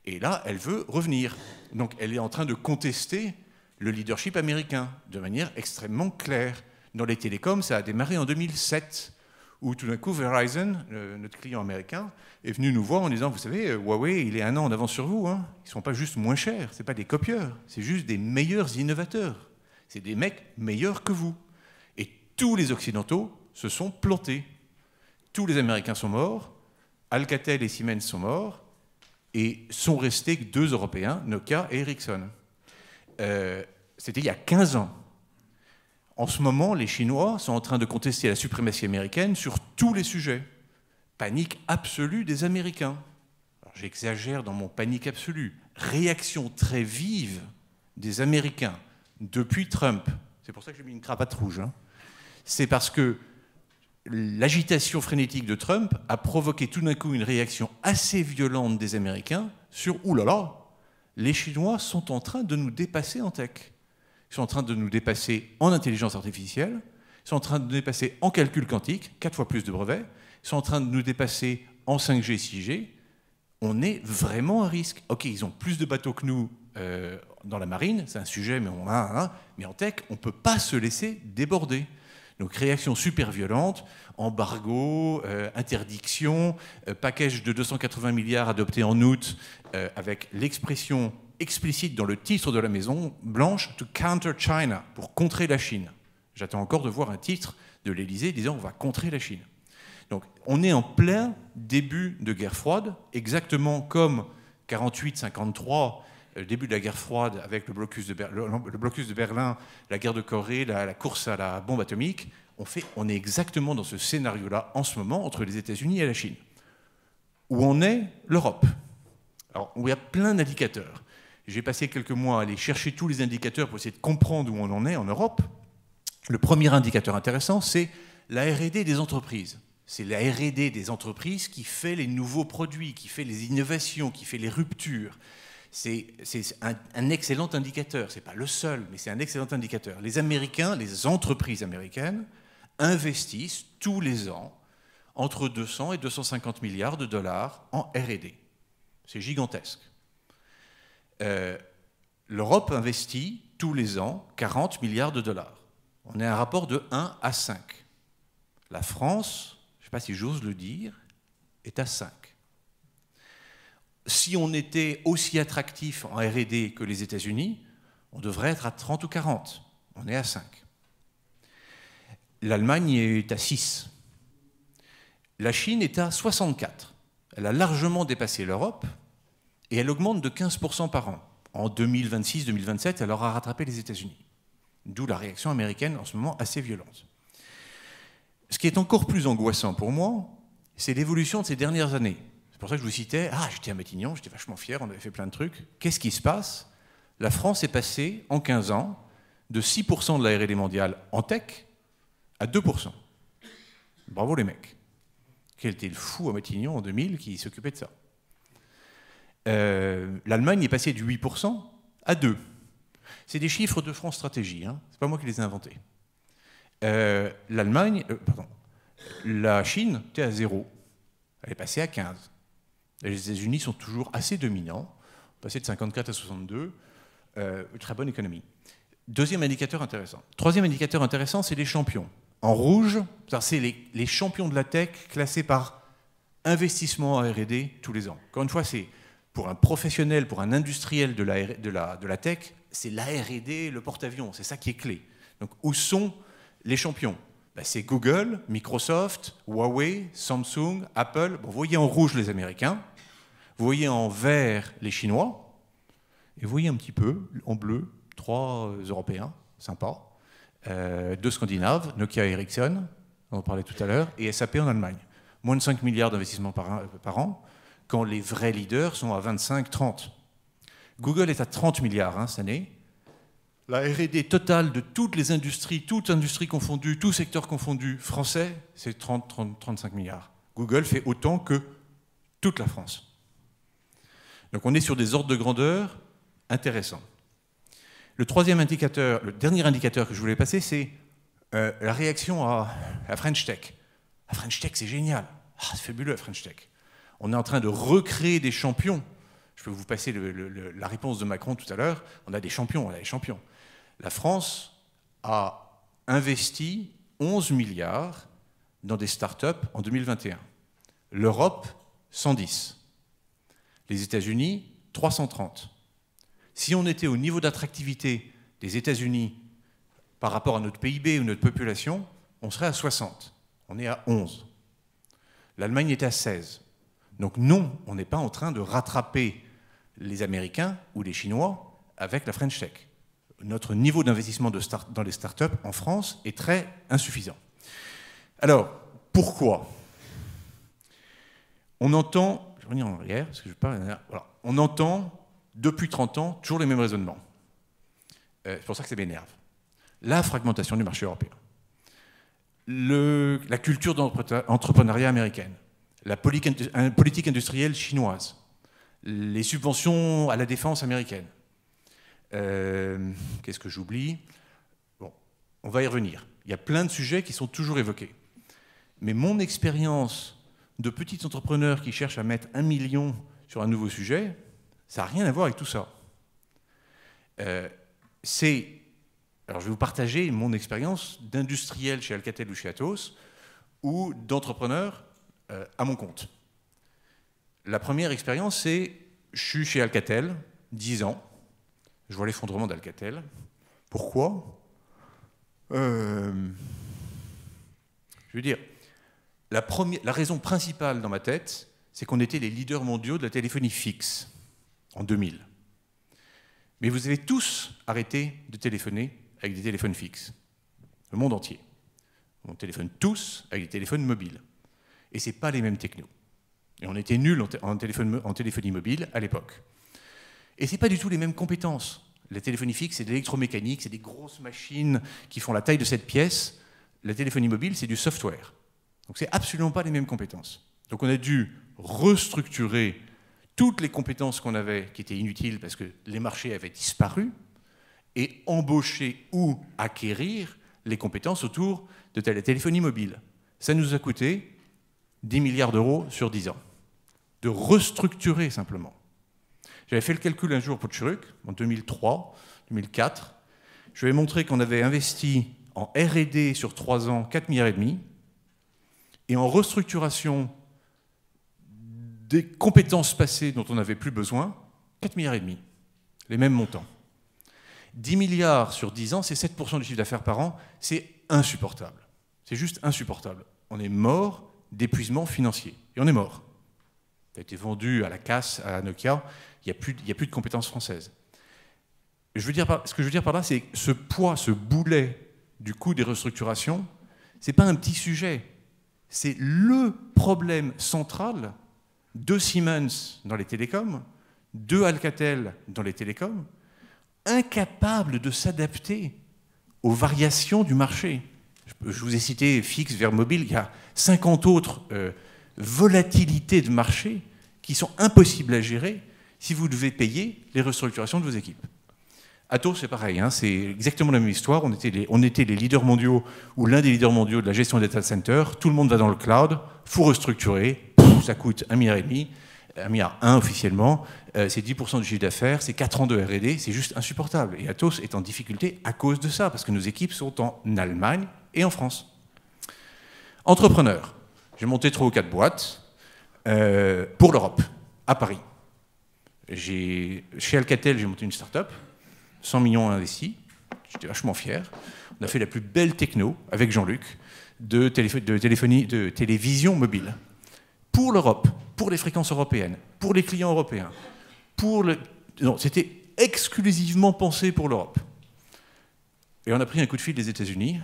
et là, elle veut revenir. Donc elle est en train de contester le leadership américain de manière extrêmement claire. Dans les télécoms, ça a démarré en 2007, où tout d'un coup Verizon, notre client américain, est venu nous voir en disant, vous savez, Huawei, il est 1 an en avance sur vous. Hein. Ils ne sont pas juste moins chers, ce n'est pas des copieurs, c'est juste des meilleurs innovateurs. C'est des mecs meilleurs que vous. Et tous les Occidentaux se sont plantés. Tous les Américains sont morts, Alcatel et Siemens sont morts, et sont restés que 2 Européens, Nokia et Ericsson. C'était il y a 15 ans. En ce moment, les Chinois sont en train de contester la suprématie américaine sur tous les sujets. Panique absolue des Américains. J'exagère dans mon panique absolue. Réaction très vive des Américains depuis Trump. C'est pour ça que j'ai mis une cravate rouge. Hein. C'est parce que l'agitation frénétique de Trump a provoqué tout d'un coup une réaction assez violente des Américains sur « Ouh là là, les Chinois sont en train de nous dépasser en tech. Ils sont en train de nous dépasser en intelligence artificielle, ils sont en train de nous dépasser en calcul quantique, 4 fois plus de brevets, ils sont en train de nous dépasser en 5G, 6G. On est vraiment à risque. Ok, ils ont plus de bateaux que nous dans la marine, c'est un sujet, mais en tech, on ne peut pas se laisser déborder. » Donc réaction super violente, embargo, interdiction, package de 280 milliards adopté en août, avec l'expression explicite dans le titre de la Maison Blanche, to counter China, pour contrer la Chine. J'attends encore de voir un titre de l'Élysée disant on va contrer la Chine. Donc on est en plein début de guerre froide, exactement comme 48-53, le début de la guerre froide avec le blocus de Berlin, la guerre de Corée, la course à la bombe atomique. On est exactement dans ce scénario-là en ce moment entre les États-Unis et la Chine. Où en est l'Europe? Alors, où il y a plein d'indicateurs. J'ai passé quelques mois à aller chercher tous les indicateurs pour essayer de comprendre où on en est en Europe. Le premier indicateur intéressant, c'est la R&D des entreprises. C'est la R&D des entreprises qui fait les nouveaux produits, qui fait les innovations, qui fait les ruptures. C'est un excellent indicateur. Ce n'est pas le seul, mais c'est un excellent indicateur. Les Américains, les entreprises américaines, investissent tous les ans entre 200 et 250 milliards de dollars en R&D. C'est gigantesque. L'Europe investit tous les ans 40 milliards de dollars. On est à un rapport de 1 à 5. La France, je ne sais pas si j'ose le dire, est à 5. Si on était aussi attractif en R&D que les États-Unis, on devrait être à 30 ou 40. On est à 5. L'Allemagne est à 6. La Chine est à 64. Elle a largement dépassé l'Europe et elle augmente de 15% par an. En 2026-2027, elle aura rattrapé les États-Unis. D'où la réaction américaine en ce moment assez violente. Ce qui est encore plus angoissant pour moi, c'est l'évolution de ces dernières années. C'est pour ça que je vous citais, j'étais à Matignon, j'étais vachement fier, on avait fait plein de trucs. Qu'est-ce qui se passe? La France est passée, en 15 ans, de 6% de la R&D mondiale en tech à 2%. Bravo les mecs. Quel était le fou à Matignon en 2000 qui s'occupait de ça. L'Allemagne est passée de 8% à 2%. C'est des chiffres de France Stratégie, hein. C'est pas moi qui les ai inventés. La Chine était à 0. Elle est passée à 15. Les États-Unis sont toujours assez dominants, passés de 54 à 62, très bonne économie. Deuxième indicateur intéressant. Troisième indicateur intéressant, c'est les champions. En rouge, c'est les champions de la tech classés par investissement en R&D tous les ans. Encore une fois, c'est pour un professionnel, pour un industriel de la tech, c'est la R&D, le porte-avions, c'est ça qui est clé. Donc où sont les champions? C'est Google, Microsoft, Huawei, Samsung, Apple. Bon, vous voyez en rouge les Américains, vous voyez en vert les Chinois, et vous voyez un petit peu en bleu 3 Européens, sympa, 2 Scandinaves, Nokia et Ericsson, on en parlait tout à l'heure, et SAP en Allemagne. Moins de 5 milliards d'investissements par an, quand les vrais leaders sont à 25, 30. Google est à 30 milliards cette année. La R&D totale de toutes les industries, toutes industries confondues, tous secteurs confondus, français, c'est 35 milliards. Google fait autant que toute la France. Donc on est sur des ordres de grandeur intéressants. Le troisième indicateur, le dernier indicateur que je voulais passer, c'est la réaction à French Tech. La French Tech, c'est génial. C'est fabuleux, la French Tech. On est en train de recréer des champions. Je peux vous passer la réponse de Macron tout à l'heure. On a des champions, on a des champions. La France a investi 11 milliards dans des startups en 2021. L'Europe, 110. Les États-Unis, 330. Si on était au niveau d'attractivité des États-Unis par rapport à notre PIB ou notre population, on serait à 60. On est à 11. L'Allemagne est à 16. Donc non, on n'est pas en train de rattraper les Américains ou les Chinois avec la French Tech. Notre niveau d'investissement dans les startups en France est très insuffisant. Alors, pourquoi? On entend, je vais revenir en arrière, parce que je parle, voilà, on entend depuis 30 ans toujours les mêmes raisonnements. C'est pour ça que ça m'énerve. La fragmentation du marché européen, la culture d'entrepreneuriat américaine, la politique industrielle chinoise, les subventions à la défense américaine. Qu'est-ce que j'oublie? Bon, on va y revenir. Il y a plein de sujets qui sont toujours évoqués. Mais mon expérience de petit entrepreneur qui cherche à mettre 1 million sur un nouveau sujet, ça n'a rien à voir avec tout ça. Alors je vais vous partager mon expérience d'industriel chez Alcatel ou chez Atos, ou d'entrepreneur à mon compte. La première expérience, c'est, je suis chez Alcatel, 10 ans, je vois l'effondrement d'Alcatel. Pourquoi? Je veux dire, la raison principale dans ma tête, c'est qu'on était les leaders mondiaux de la téléphonie fixe en 2000. Mais vous avez tous arrêté de téléphoner avec des téléphones fixes. Le monde entier. On téléphone tous avec des téléphones mobiles. Et ce n'est pas les mêmes technos. Et on était nuls en téléphonie mobile à l'époque. Et ce n'est pas du tout les mêmes compétences. La téléphonie fixe, c'est de l'électromécanique, c'est des grosses machines qui font la taille de cette pièce. La téléphonie mobile, c'est du software. Donc ce n'est absolument pas les mêmes compétences. Donc on a dû restructurer toutes les compétences qu'on avait, qui étaient inutiles parce que les marchés avaient disparu, et embaucher ou acquérir les compétences autour de la téléphonie mobile. Ça nous a coûté 10 milliards d'euros sur 10 ans. De restructurer simplement. J'avais fait le calcul un jour pour Tchuruk, en 2003, 2004. Je lui ai montré qu'on avait investi en R&D sur 3 ans 4,5 milliards, et en restructuration des compétences passées dont on n'avait plus besoin, 4,5 milliards, les mêmes montants. 10 milliards sur 10 ans, c'est 7% du chiffre d'affaires par an, c'est insupportable. C'est juste insupportable. On est mort d'épuisement financier. Et on est mort. Ça a été vendu à la casse, à Nokia, il n'y a plus de compétences françaises. Ce que je veux dire par là, c'est que ce poids, ce boulet du coût des restructurations, ce n'est pas un petit sujet. C'est le problème central de Siemens dans les télécoms, de Alcatel dans les télécoms, incapable de s'adapter aux variations du marché. Je vous ai cité fixe vers mobile, il y a 50 autres volatilités de marché qui sont impossibles à gérer si vous devez payer les restructurations de vos équipes. Atos, c'est pareil, c'est exactement la même histoire. On était les leaders mondiaux, ou l'un des leaders mondiaux de la gestion des data centers. Tout le monde va dans le cloud, il faut restructurer, ça coûte 1,5 milliard, 1,1 milliard officiellement, c'est 10% du chiffre d'affaires, c'est 4 ans de R&D, c'est juste insupportable. Et Atos est en difficulté à cause de ça, parce que nos équipes sont en Allemagne et en France. Entrepreneur, j'ai monté 3 ou 4 boîtes pour l'Europe, à Paris. Chez Alcatel, j'ai monté une start-up, 100 millions investis, j'étais vachement fier. On a fait la plus belle techno, avec Jean-Luc, de télévision mobile. Pour l'Europe, pour les fréquences européennes, pour les clients européens. Non, c'était exclusivement pensé pour l'Europe. Et on a pris un coup de fil des États-Unis,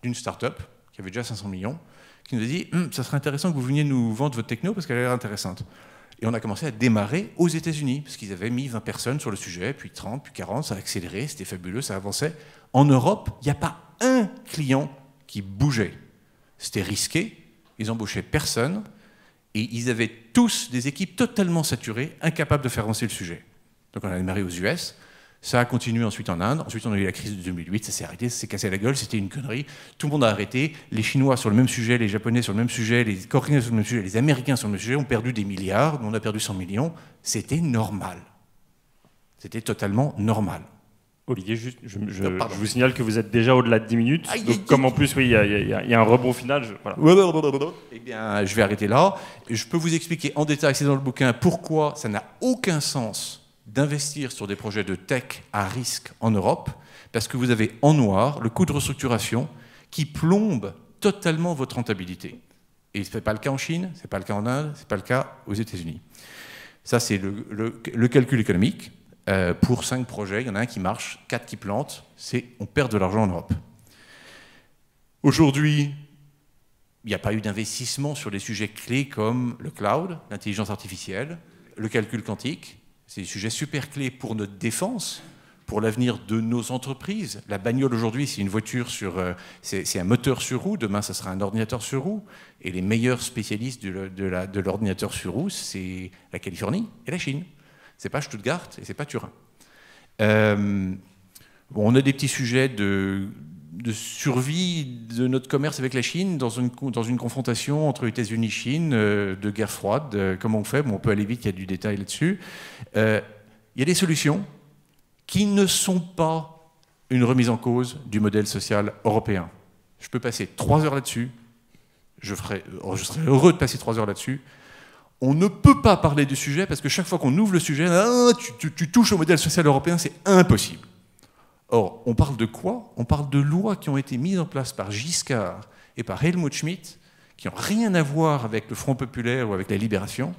d'une start-up qui avait déjà 500 millions, qui nous a dit « Ça serait intéressant que vous veniez nous vendre votre techno parce qu'elle a l'air intéressante. » Et on a commencé à démarrer aux États-Unis, parce qu'ils avaient mis 20 personnes sur le sujet, puis 30, puis 40, ça a accéléré, c'était fabuleux, ça avançait. En Europe, il n'y a pas un client qui bougeait. C'était risqué, ils embauchaient personne, et ils avaient tous des équipes totalement saturées, incapables de faire avancer le sujet. Donc on a démarré aux US, ça a continué ensuite en Inde, ensuite on a eu la crise de 2008, ça s'est arrêté, ça s'est cassé la gueule, c'était une connerie, tout le monde a arrêté, les Chinois sur le même sujet, les Japonais sur le même sujet, les Coréens sur le même sujet, les Américains sur le même sujet ont perdu des milliards, nous on a perdu 100 millions, c'était normal. C'était totalement normal. Olivier, juste, je vous signale que vous êtes déjà au-delà de 10 minutes, donc comme en plus, oui, il y a un rebond final, voilà. Eh bien, je vais arrêter là. Je peux vous expliquer en détail, c'est dans le bouquin, pourquoi ça n'a aucun sens d'investir sur des projets de tech à risque en Europe, parce que vous avez en noir le coût de restructuration qui plombe totalement votre rentabilité. Et ce n'est pas le cas en Chine, ce n'est pas le cas en Inde, ce n'est pas le cas aux États-Unis. Ça, c'est le calcul économique. Pour 5 projets, il y en a un qui marche, 4 qui plantent, on perd de l'argent en Europe. Aujourd'hui, il n'y a pas eu d'investissement sur des sujets clés comme le cloud, l'intelligence artificielle, le calcul quantique. C'est des sujets super clés pour notre défense, pour l'avenir de nos entreprises. La bagnole aujourd'hui, c'est une voiture c'est un moteur sur roue. Demain, ça sera un ordinateur sur roue. Et les meilleurs spécialistes de l'ordinateur sur roue, c'est la Californie et la Chine. C'est pas Stuttgart et c'est pas Turin. On a des petits sujets de survie de notre commerce avec la Chine dans une confrontation entre États-Unis et Chine, de guerre froide. Comment on fait? On peut aller vite, il y a du détail là-dessus. Il y a des solutions qui ne sont pas une remise en cause du modèle social européen. Je peux passer 3 heures là-dessus. Je serais heureux de passer 3 heures là-dessus. On ne peut pas parler du sujet parce que chaque fois qu'on ouvre le sujet, tu touches au modèle social européen, c'est impossible. Or, on parle de quoi? On parle de lois qui ont été mises en place par Giscard et par Helmut Schmidt, qui n'ont rien à voir avec le Front populaire ou avec la Libération,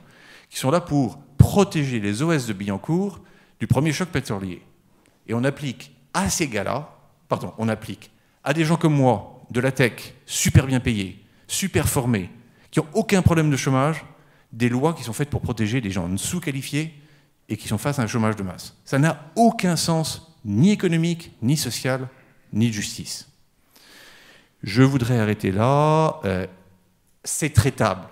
qui sont là pour protéger les OS de Billancourt du premier choc pétrolier. Et on applique à ces gars-là, on applique à des gens comme moi, de la tech, super bien payés, super formés, qui n'ont aucun problème de chômage, des lois qui sont faites pour protéger les gens sous-qualifiés et qui sont face à un chômage de masse. Ça n'a aucun sens, ni économique, ni social, ni de justice. Je voudrais arrêter là. C'est traitable.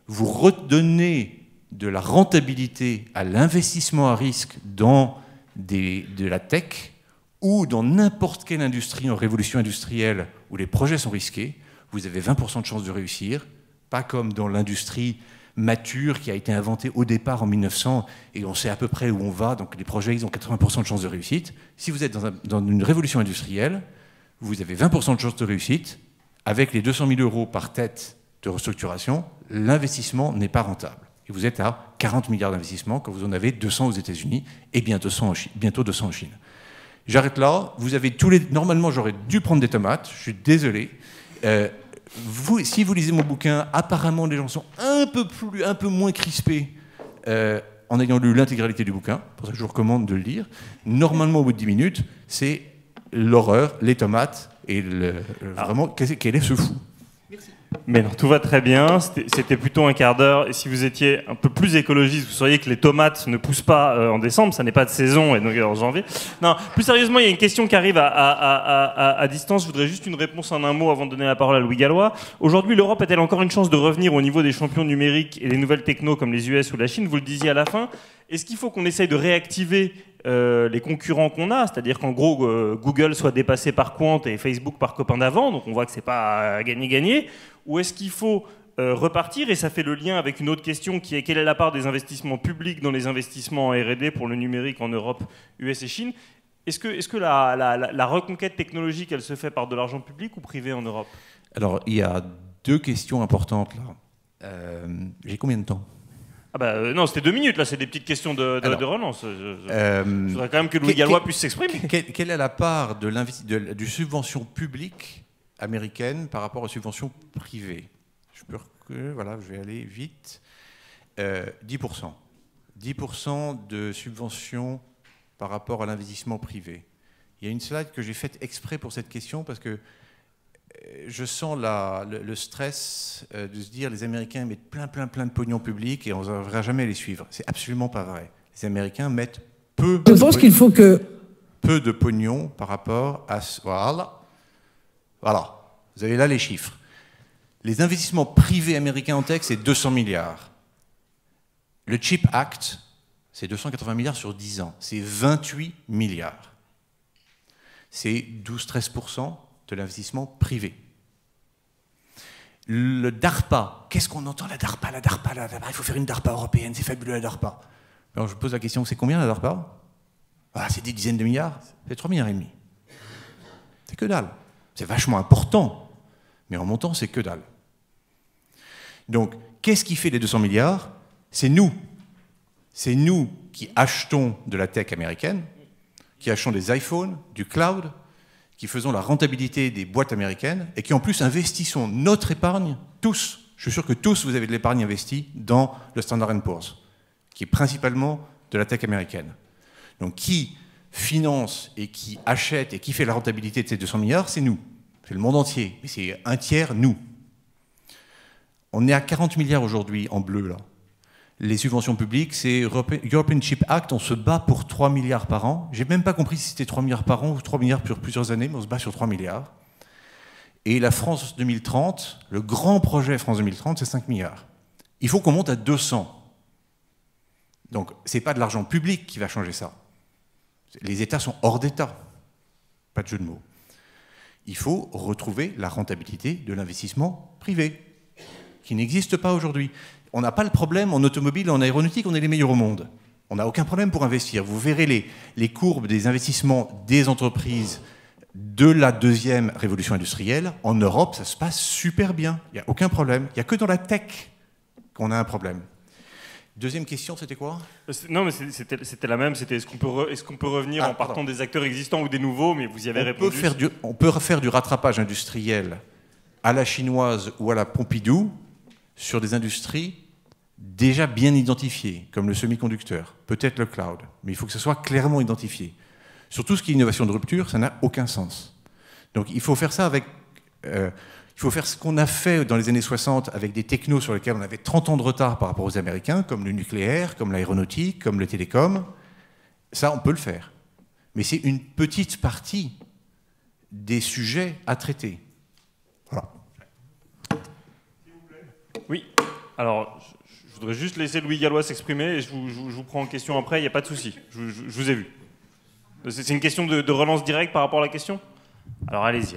Vous redonnez de la rentabilité à l'investissement à risque dans de la tech ou dans n'importe quelle industrie en révolution industrielle où les projets sont risqués. Vous avez 20% de chances de réussir, pas comme dans l'industrie mature qui a été inventée au départ en 1900 et on sait à peu près où on va, donc les projets ils ont 80% de chances de réussite. Si vous êtes dans une révolution industrielle, vous avez 20% de chances de réussite. Avec les 200 000 € par tête de restructuration, l'investissement n'est pas rentable. Et vous êtes à 40 milliards d'investissements quand vous en avez 200 aux États-Unis et bientôt 200 en Chine. J'arrête là. Vous avez Normalement, j'aurais dû prendre des tomates. Je suis désolé. Si vous lisez mon bouquin, apparemment les gens sont un peu moins crispés en ayant lu l'intégralité du bouquin. Pour ça que je vous recommande de le lire. Normalement, au bout de 10 minutes, c'est l'horreur, les tomates et vraiment quel est ce fou. Merci. Mais non, tout va très bien. C'était plutôt un quart d'heure. Et si vous étiez un peu plus écologiste, vous sauriez que les tomates ne poussent pas en décembre. Ça n'est pas de saison, et donc en janvier. Non, plus sérieusement, il y a une question qui arrive à distance. Je voudrais juste une réponse en un mot avant de donner la parole à Louis Gallois. Aujourd'hui, l'Europe a-t-elle encore une chance de revenir au niveau des champions numériques et des nouvelles technos comme les US ou la Chine? Vous le disiez à la fin. Est-ce qu'il faut qu'on essaye de réactiver les concurrents qu'on a, c'est-à-dire qu'en gros Google soit dépassé par Quant et Facebook par copain d'avant, donc on voit que c'est pas gagner-gagner, ou est-ce qu'il faut repartir, et ça fait le lien avec une autre question qui est quelle est la part des investissements publics dans les investissements en R&D pour le numérique en Europe, US et Chine? Est-ce que la reconquête technologique, elle se fait par de l'argent public ou privé en Europe? Alors, il y a 2 questions importantes là. J'ai combien de temps? Non, c'était 2 minutes, là, c'est des petites questions de relance. Je voudrais quand même que Louis Gallois puisse s'exprimer. Quelle est la part du subvention publique américaine par rapport aux subventions privées? Je vais aller vite. 10%. 10% de subventions par rapport à l'investissement privé. Il y a une slide que j'ai faite exprès pour cette question parce que je sens le stress de se dire les Américains mettent plein de pognon public et on ne verra jamais les suivre. C'est absolument pas vrai. Les Américains mettent peu de pognon par rapport à... Voilà. Vous avez là les chiffres. Les investissements privés américains en tech, c'est 200 milliards. Le CHIP Act, c'est 280 milliards sur 10 ans. C'est 28 milliards. C'est 12-13% de l'investissement privé. Le DARPA, qu'est-ce qu'on entend la DARPA, il faut faire une DARPA européenne, c'est fabuleux la DARPA. Alors je pose la question, c'est combien la DARPA? C'est des dizaines de milliards, c'est 3,5 milliards. C'est que dalle. C'est vachement important, mais en montant, c'est que dalle. Donc, qu'est-ce qui fait les 200 milliards? C'est nous. C'est nous qui achetons de la tech américaine, qui achetons des iPhones, du cloud, qui faisons la rentabilité des boîtes américaines et qui en plus investissons notre épargne, tous, je suis sûr que tous vous avez de l'épargne investie dans le Standard & Poor's, qui est principalement de la tech américaine. Donc qui finance et qui achète et qui fait la rentabilité de ces 200 milliards, c'est nous. C'est le monde entier, mais c'est un tiers nous. On est à 40 milliards aujourd'hui en bleu là. Les subventions publiques, c'est European Chip Act, on se bat pour 3 milliards par an. J'ai même pas compris si c'était 3 milliards par an ou 3 milliards sur plusieurs années, mais on se bat sur 3 milliards. Et la France 2030, le grand projet France 2030, c'est 5 milliards. Il faut qu'on monte à 200. Donc, c'est pas de l'argent public qui va changer ça. Les États sont hors d'État. Pas de jeu de mots. Il faut retrouver la rentabilité de l'investissement privé, qui n'existe pas aujourd'hui. On n'a pas le problème en automobile et en aéronautique, on est les meilleurs au monde. On n'a aucun problème pour investir. Vous verrez les courbes des investissements des entreprises de la deuxième révolution industrielle. En Europe, ça se passe super bien. Il n'y a aucun problème. Il n'y a que dans la tech qu'on a un problème. Deuxième question, c'était quoi? Non, mais c'était la même. C'était est-ce qu'on peut revenir en partant des acteurs existants ou des nouveaux? Mais vous y avez répondu. On peut faire du rattrapage industriel à la chinoise ou à la Pompidou sur des industries déjà bien identifiées, comme le semi-conducteur, peut-être le cloud, mais il faut que ce soit clairement identifié. Sur tout ce qui est innovation de rupture, ça n'a aucun sens. Donc il faut faire ça avec... il faut faire ce qu'on a fait dans les années 60 avec des technos sur lesquels on avait 30 ans de retard par rapport aux Américains, comme le nucléaire, comme l'aéronautique, comme le télécom. Ça, on peut le faire. Mais c'est une petite partie des sujets à traiter. Voilà. Oui, alors je voudrais juste laisser Louis Gallois s'exprimer et je vous prends en question après, il n'y a pas de souci, je vous ai vu. C'est une question de relance directe par rapport à la question? Alors allez-y.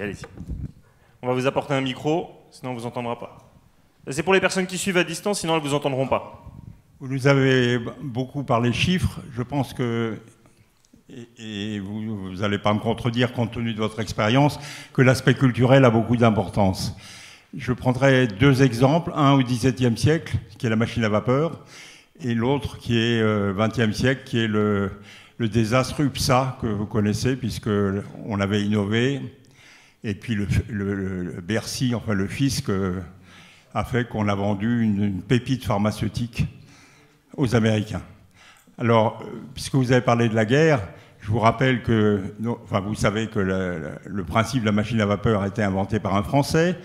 On va vous apporter un micro, sinon on ne vous entendra pas. C'est pour les personnes qui suivent à distance, sinon elles ne vous entendront pas. Vous nous avez beaucoup parlé chiffres, je pense que, et vous n'allez pas me contredire compte tenu de votre expérience, que l'aspect culturel a beaucoup d'importance. Je prendrai deux exemples, un au XVIIe siècle, qui est la machine à vapeur, et l'autre qui est XXe siècle, qui est le désastre UPSA, que vous connaissez, puisqu'on avait innové, et puis le Bercy, enfin le fisc, a fait qu'on a vendu une pépite pharmaceutique aux Américains. Alors, puisque vous avez parlé de la guerre, je vous rappelle que, vous savez que le principe de la machine à vapeur a été inventé par un Français.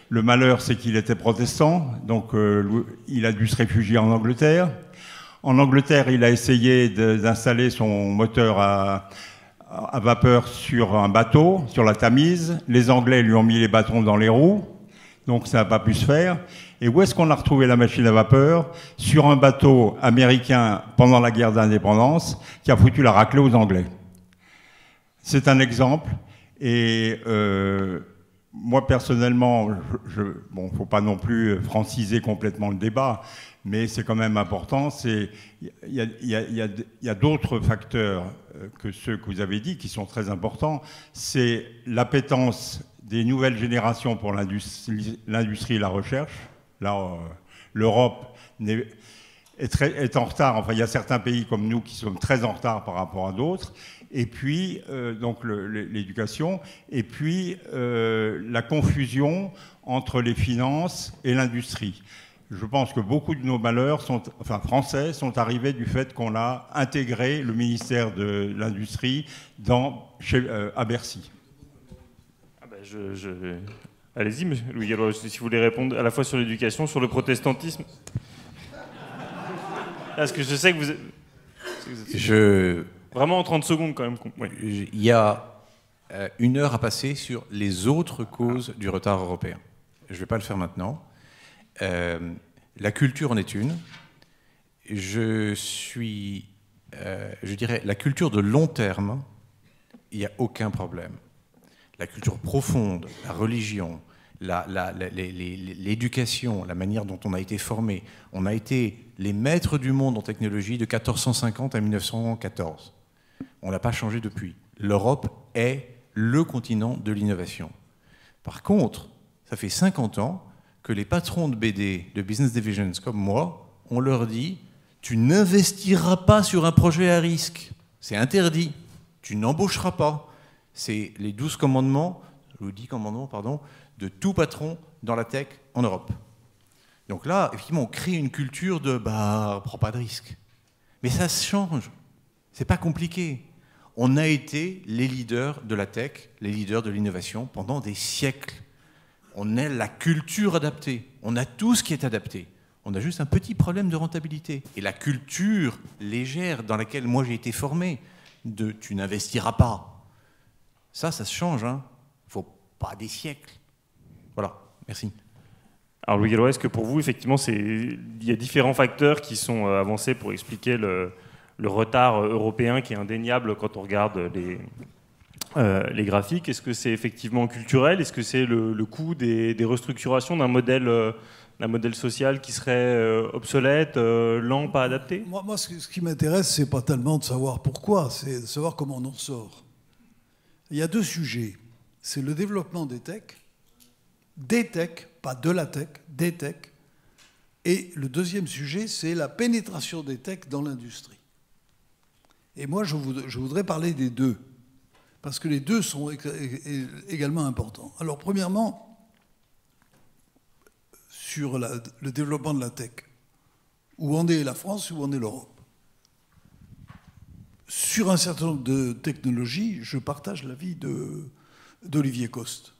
Le malheur, c'est qu'il était protestant, donc il a dû se réfugier en Angleterre. En Angleterre, il a essayé d'installer son moteur à vapeur sur un bateau, sur la Tamise. Les Anglais lui ont mis les bâtons dans les roues, donc ça n'a pas pu se faire. Et où est-ce qu'on a retrouvé la machine à vapeur? Sur un bateau américain pendant la guerre d'indépendance qui a foutu la raclée aux Anglais. C'est un exemple. Et moi, personnellement, bon, faut pas non plus franciser complètement le débat, mais c'est quand même important. Il y a d'autres facteurs que ceux que vous avez dit qui sont très importants. C'est l'appétence des nouvelles générations pour l'industrie et la recherche. Là, l'Europe est en retard. Enfin, il y a certains pays comme nous qui sont très en retard par rapport à d'autres. Et puis, donc l'éducation, et puis la confusion entre les finances et l'industrie. Je pense que beaucoup de nos malheurs français sont arrivés du fait qu'on a intégré le ministère de l'Industrie à Bercy. Ah ben Allez-y, monsieur Louis Gallois, si vous voulez répondre à la fois sur l'éducation, sur le protestantisme. Parce que je sais que vous êtes... Vraiment en 30 secondes quand même. Oui. Il y a 1 heure à passer sur les autres causes du retard européen. Je ne vais pas le faire maintenant. La culture en est une. Je dirais, la culture de long terme, il n'y a aucun problème. La culture profonde, la religion, l'éducation, la manière dont on a été formé. On a été les maîtres du monde en technologie de 1450 à 1914. On n'a pas changé depuis. L'Europe est le continent de l'innovation. Par contre, ça fait 50 ans que les patrons de BD, de business divisions comme moi, on leur dit « Tu n'investiras pas sur un projet à risque. C'est interdit. Tu n'embaucheras pas. » C'est les 12 commandements, ou 10 commandements, pardon, de tout patron dans la tech en Europe. Donc là, effectivement, on crée une culture de « prends pas de risque ». Mais ça se change. C'est pas compliqué. On a été les leaders de la tech, les leaders de l'innovation pendant des siècles. On a la culture adaptée. On a tout ce qui est adapté. On a juste un petit problème de rentabilité. Et la culture légère dans laquelle moi j'ai été formé, de « tu n'investiras pas », ça se change. Hein. Faut pas des siècles. Voilà, merci. Alors Louis Gallois, est-ce que pour vous, effectivement, il y a différents facteurs qui sont avancés pour expliquer le retard européen qui est indéniable quand on regarde les graphiques? Est-ce que c'est effectivement culturel? Est-ce que c'est le coût des restructurations d'un modèle social qui serait obsolète, lent, pas adapté? Moi, ce qui m'intéresse, c'est pas tellement de savoir pourquoi, c'est de savoir comment on en sort. Il y a 2 sujets. C'est le développement des techs, pas de la tech, des techs. Et le deuxième sujet, c'est la pénétration des techs dans l'industrie. Et moi, je voudrais parler des deux, parce que les deux sont également importants. Alors, premièrement, sur le développement de la tech, où en est la France, où en est l'Europe. Sur un certain nombre de technologies, je partage l'avis d'Olivier Coste.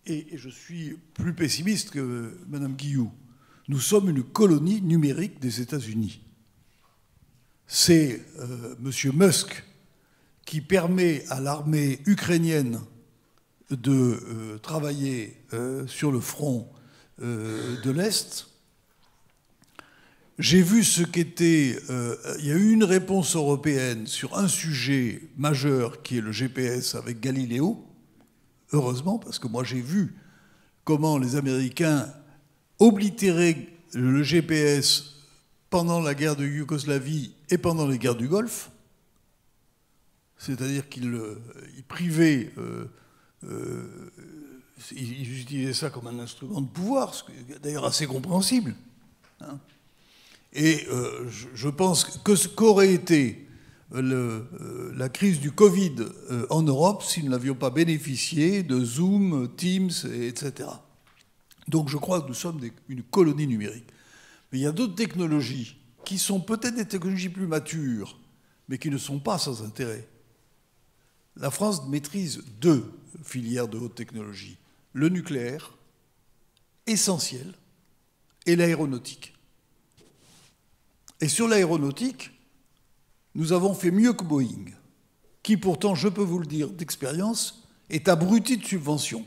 Et je suis plus pessimiste que Mme Guillou. Nous sommes une colonie numérique des États-Unis. C'est M. Musk qui permet à l'armée ukrainienne de travailler sur le front de l'Est. J'ai vu ce qu'était... il y a eu une réponse européenne sur un sujet majeur qui est le GPS avec Galileo. Heureusement, parce que moi j'ai vu comment les Américains oblitéraient le GPS pendant la guerre de Yougoslavie et pendant les guerres du Golfe. C'est-à-dire qu'ils privaient... ils utilisaient ça comme un instrument de pouvoir, ce qui est d'ailleurs assez compréhensible. Hein. Et je pense que ce qu'aurait été la crise du Covid en Europe si nous n'avions pas bénéficié de Zoom, Teams, etc. Donc je crois que nous sommes une colonie numérique. Mais il y a d'autres technologies qui sont peut-être des technologies plus matures, mais qui ne sont pas sans intérêt. La France maîtrise 2 filières de haute technologie. Le nucléaire, essentiel, et l'aéronautique. Et sur l'aéronautique, nous avons fait mieux que Boeing, qui pourtant, je peux vous le dire d'expérience, est abruti de subventions.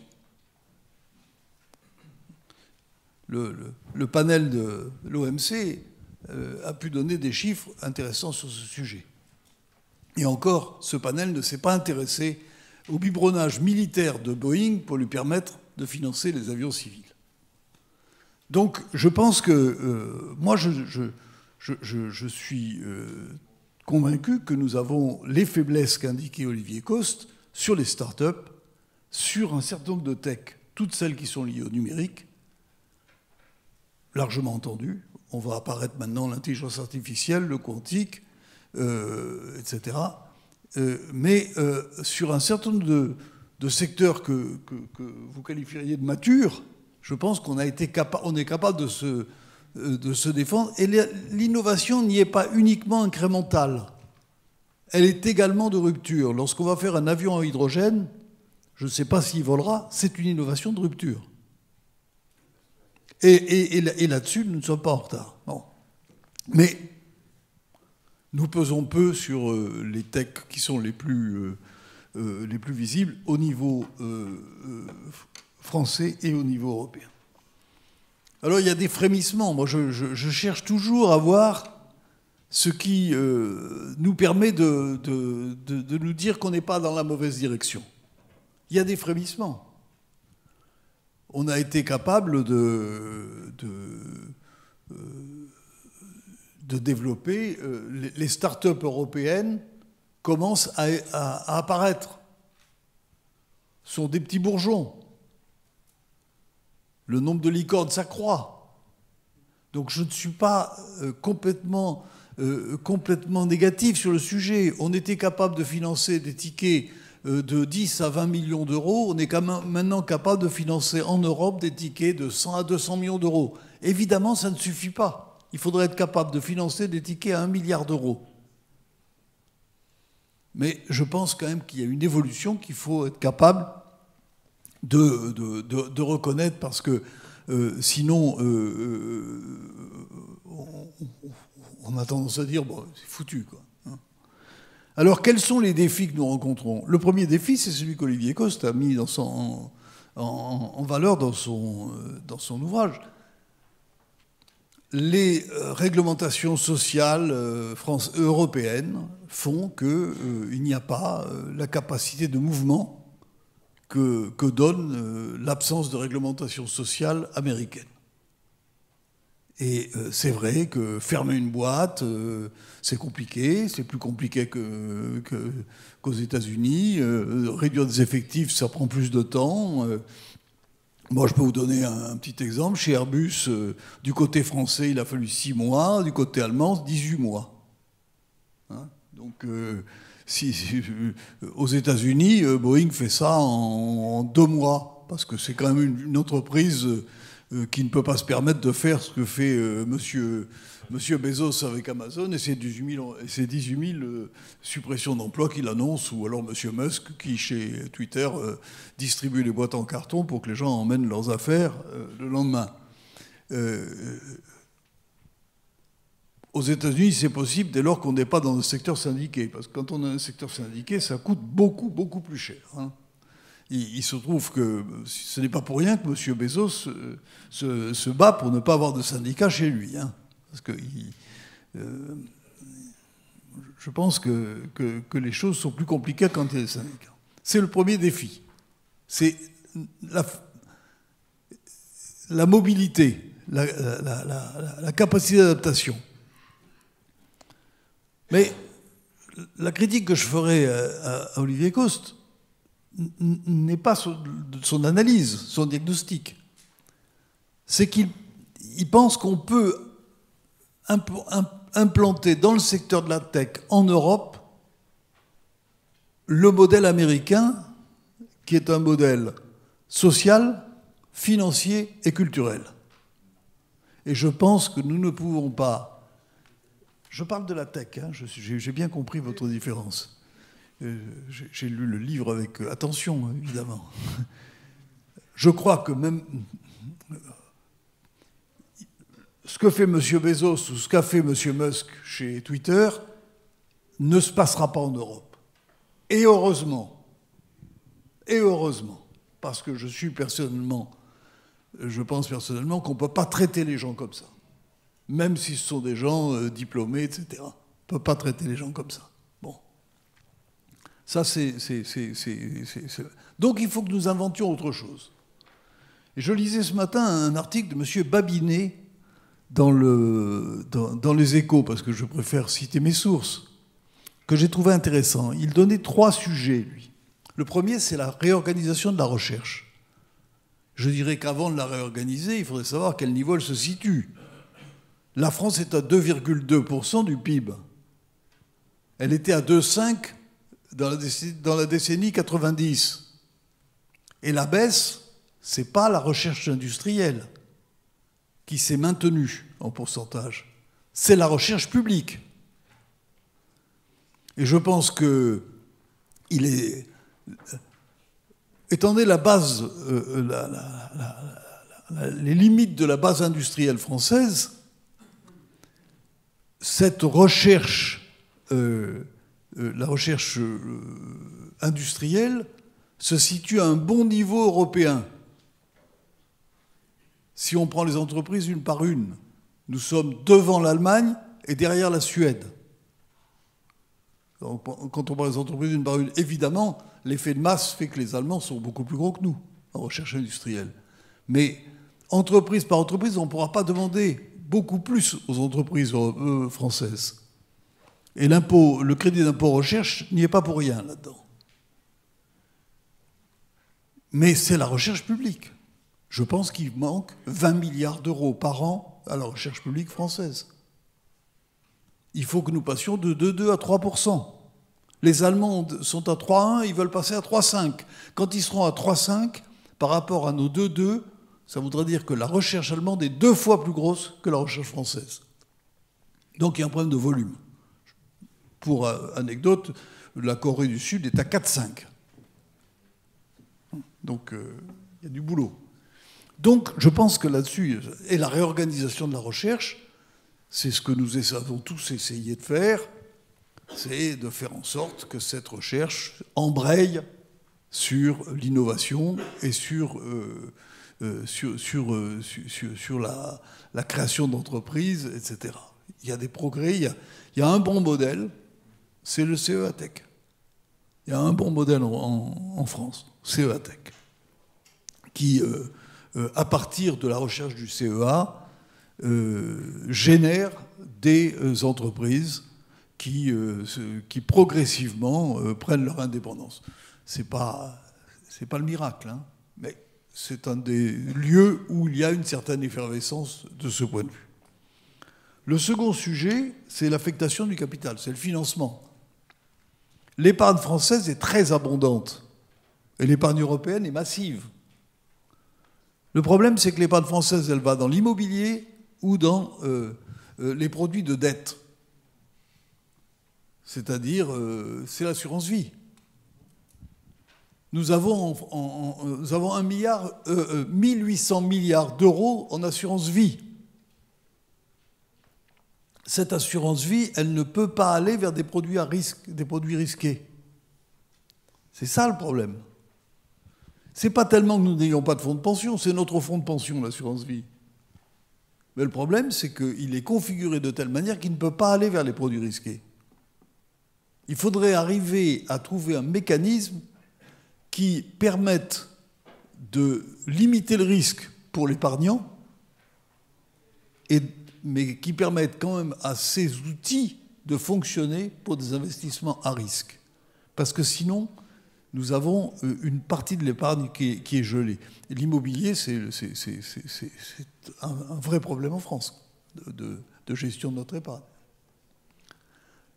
Le panel de l'OMC a pu donner des chiffres intéressants sur ce sujet. Et encore, ce panel ne s'est pas intéressé au biberonnage militaire de Boeing pour lui permettre de financer les avions civils. Donc, je pense que moi, je suis convaincu que nous avons les faiblesses qu'indiquait Olivier Coste sur les start-up, sur un certain nombre de tech, toutes celles qui sont liées au numérique, largement entendues. On va apparaître maintenant l'intelligence artificielle, le quantique, etc. Mais sur un certain nombre de secteurs que vous qualifieriez de matures, je pense qu'on est capable de se défendre. Et l'innovation n'y est pas uniquement incrémentale. Elle est également de rupture. Lorsqu'on va faire un avion à hydrogène, je ne sais pas s'il volera, c'est une innovation de rupture. Et là-dessus, nous ne sommes pas en retard. Bon. Mais nous pesons peu sur les techs qui sont les plus visibles au niveau français et au niveau européen. Alors il y a des frémissements. Moi, je cherche toujours à voir ce qui nous permet de nous dire qu'on n'est pas dans la mauvaise direction. Il y a des frémissements. On a été capable de développer. Les start-up européennes commencent à apparaître. Ce sont des petits bourgeons. Le nombre de licornes s'accroît. Donc je ne suis pas complètement négatif sur le sujet. On était capable de financer des tickets de 10 à 20 millions d'euros. On est maintenant capable de financer en Europe des tickets de 100 à 200 millions d'euros. Évidemment, ça ne suffit pas. Il faudrait être capable de financer des tickets à 1 milliard d'euros. Mais je pense quand même qu'il y a une évolution qu'il faut être capable de reconnaître, parce que sinon on a tendance à dire bon, c'est foutu, quoi. Alors quels sont les défis que nous rencontrons? Le premier défi, c'est celui qu'Olivier Coste a mis en valeur dans son ouvrage. Les réglementations sociales européennes font qu'il n'y a pas la capacité de mouvement que donne l'absence de réglementation sociale américaine. Et c'est vrai que fermer une boîte, c'est compliqué, c'est plus compliqué qu'aux États-Unis. Réduire des effectifs, ça prend plus de temps. Moi, je peux vous donner un petit exemple. Chez Airbus, du côté français, il a fallu 6 mois, du côté allemand, 18 mois. Hein? Donc, aux États-Unis, Boeing fait ça en 2 mois, parce que c'est quand même une entreprise qui ne peut pas se permettre de faire ce que fait monsieur Bezos avec Amazon et ses 18 000 suppressions d'emplois qu'il annonce, ou alors monsieur Musk qui, chez Twitter, distribue les boîtes en carton pour que les gens emmènent leurs affaires le lendemain. Aux États-Unis, c'est possible dès lors qu'on n'est pas dans un secteur syndiqué, parce que quand on a un secteur syndiqué, ça coûte beaucoup, beaucoup plus cher. Hein. Il se trouve que ce n'est pas pour rien que M. Bezos se bat pour ne pas avoir de syndicat chez lui. Hein, parce que je pense que les choses sont plus compliquées quand il y a des syndicats. C'est le premier défi. C'est la mobilité, la capacité d'adaptation. Mais la critique que je ferai à Olivier Coste n'est pas son analyse, son diagnostic. C'est qu'il pense qu'on peut implanter dans le secteur de la tech en Europe le modèle américain, qui est un modèle social, financier et culturel. Et je pense que nous ne pouvons pas... Je parle de la tech, hein, j'ai bien compris votre différence. J'ai lu le livre avec attention, évidemment. Je crois que même ce que fait M. Bezos ou ce qu'a fait M. Musk chez Twitter ne se passera pas en Europe. Et heureusement, parce que je pense personnellement qu'on ne peut pas traiter les gens comme ça. Même si ce sont des gens diplômés, etc. On ne peut pas traiter les gens comme ça. Ça, Donc il faut que nous inventions autre chose. Et je lisais ce matin un article de M. Babinet dans les Échos, parce que je préfère citer mes sources, que j'ai trouvé intéressant. Il donnait 3 sujets, lui. Le premier, c'est la réorganisation de la recherche. Je dirais qu'avant de la réorganiser, il faudrait savoir à quel niveau elle se situe. La France est à 2,2% du PIB. Elle était à 2,5% dans la décennie 90. Et la baisse, ce n'est pas la recherche industrielle qui s'est maintenue en pourcentage. C'est la recherche publique. Et je pense qu'il est étant donné la base, les limites de la base industrielle française, cette recherche, la recherche industrielle, se situe à un bon niveau européen. Si on prend les entreprises une par une, nous sommes devant l'Allemagne et derrière la Suède. Quand on prend les entreprises une par une, évidemment, l'effet de masse fait que les Allemands sont beaucoup plus gros que nous en recherche industrielle. Mais entreprise par entreprise, on ne pourra pas demander beaucoup plus aux entreprises françaises. Et le crédit d'impôt recherche n'y est pas pour rien là-dedans. Mais c'est la recherche publique. Je pense qu'il manque 20 milliards d'euros par an à la recherche publique française. Il faut que nous passions de 2,2 à 3%. Les Allemands sont à 3,1, ils veulent passer à 3,5. Quand ils seront à 3,5, par rapport à nos 2,2, ça voudrait dire que la recherche allemande est 2 fois plus grosse que la recherche française. Donc il y a un problème de volume. Pour anecdote, la Corée du Sud est à 4,5. Donc il y a du boulot. Donc je pense que là-dessus, et la réorganisation de la recherche, c'est ce que nous avons tous essayé de faire, c'est de faire en sorte que cette recherche embraye sur l'innovation et sur la création d'entreprises, etc. Il y a des progrès, il y a un bon modèle, c'est le CEATech. Il y a un bon modèle en France, CEATech, qui, à partir de la recherche du CEA, génère des entreprises qui progressivement prennent leur indépendance. C'est pas le miracle, hein, mais c'est un des lieux où il y a une certaine effervescence de ce point de vue. Le second sujet, c'est l'affectation du capital, c'est le financement. L'épargne française est très abondante et l'épargne européenne est massive. Le problème, c'est que l'épargne française, elle va dans l'immobilier ou dans les produits de dette. C'est-à-dire, c'est l'assurance vie. Nous avons 1800 milliards d'euros en assurance vie. Cette assurance vie, elle ne peut pas aller vers des produits à risque, des produits risqués. C'est ça le problème. C'est pas tellement que nous n'ayons pas de fonds de pension, c'est notre fonds de pension, l'assurance vie. Mais le problème, c'est qu'il est configuré de telle manière qu'il ne peut pas aller vers les produits risqués. Il faudrait arriver à trouver un mécanisme qui permette de limiter le risque pour l'épargnant, mais qui permette quand même à ces outils de fonctionner pour des investissements à risque. Parce que sinon, nous avons une partie de l'épargne qui est gelée. L'immobilier, c'est un vrai problème en France de gestion de notre épargne.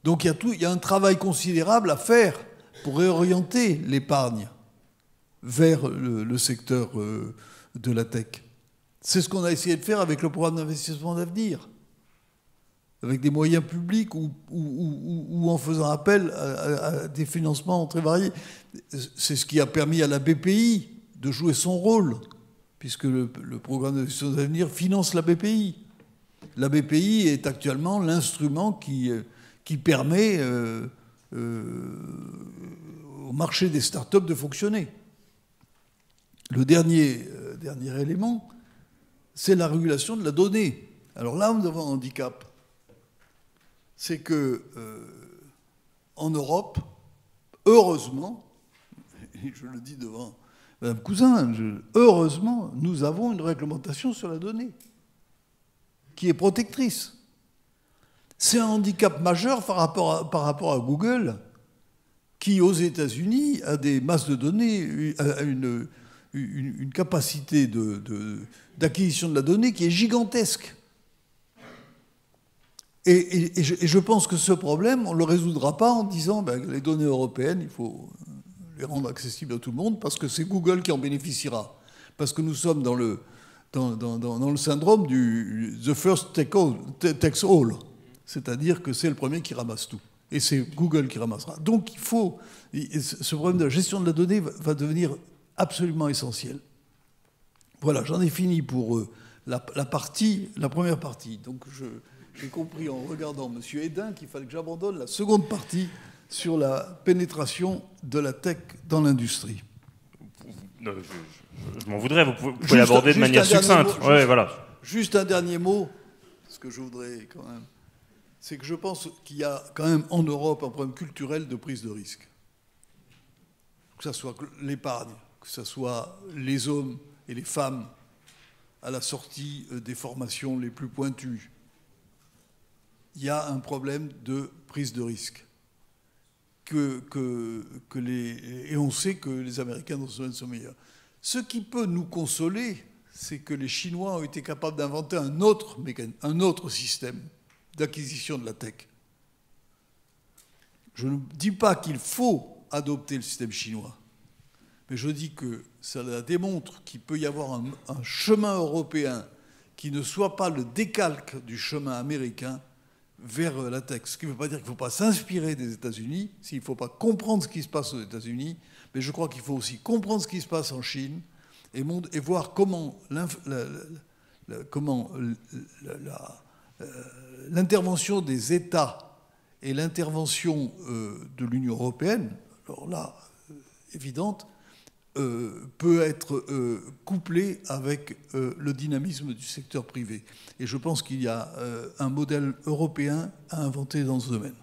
Donc il y a un travail considérable à faire pour réorienter l'épargne vers le secteur de la tech. C'est ce qu'on a essayé de faire avec le programme d'investissement d'avenir, avec des moyens publics ou en faisant appel à des financements très variés. C'est ce qui a permis à la BPI de jouer son rôle, puisque le programme d'investissement d'avenir finance la BPI. La BPI est actuellement l'instrument qui permet au marché des startups de fonctionner. Le dernier élément, c'est la régulation de la donnée. Alors là, nous avons un handicap. C'est que en Europe, heureusement, et je le dis devant Mme Cousin, heureusement, nous avons une réglementation sur la donnée qui est protectrice. C'est un handicap majeur par rapport à Google, qui, aux États-Unis, a des masses de données, a une capacité d'acquisition de la donnée qui est gigantesque. Et je pense que ce problème, on ne le résoudra pas en disant les données européennes, il faut les rendre accessibles à tout le monde, parce que c'est Google qui en bénéficiera. Parce que nous sommes dans le syndrome du « the first takes all », c'est-à-dire que c'est le premier qui ramasse tout. Et c'est Google qui ramassera. Donc ce problème de la gestion de la donnée va devenir absolument essentiel. Voilà, j'en ai fini pour la première partie. Donc j'ai compris en regardant M. Hédin qu'il fallait que j'abandonne la seconde partie sur la pénétration de la tech dans l'industrie. Je m'en voudrais, vous pouvez l'aborder de manière succincte. Juste un dernier mot, ce que je voudrais quand même, c'est que je pense qu'il y a quand même en Europe un problème culturel de prise de risque. Que ce soit l'épargne, que ce soit les hommes et les femmes à la sortie des formations les plus pointues. Il y a un problème de prise de risque. Et on sait que les Américains dans ce domaine sont meilleurs. Ce qui peut nous consoler, c'est que les Chinois ont été capables d'inventer un autre système d'acquisition de la tech. Je ne dis pas qu'il faut adopter le système chinois, mais je dis que ça démontre qu'il peut y avoir un chemin européen qui ne soit pas le décalque du chemin américain vers la tech. Ce qui ne veut pas dire qu'il ne faut pas s'inspirer des États-Unis, s'il ne faut pas comprendre ce qui se passe aux États-Unis, mais je crois qu'il faut aussi comprendre ce qui se passe en Chine et voir comment l'intervention des États et l'intervention de l'Union européenne, alors là, évidente, peut être couplée avec le dynamisme du secteur privé. Et je pense qu'il y a un modèle européen à inventer dans ce domaine.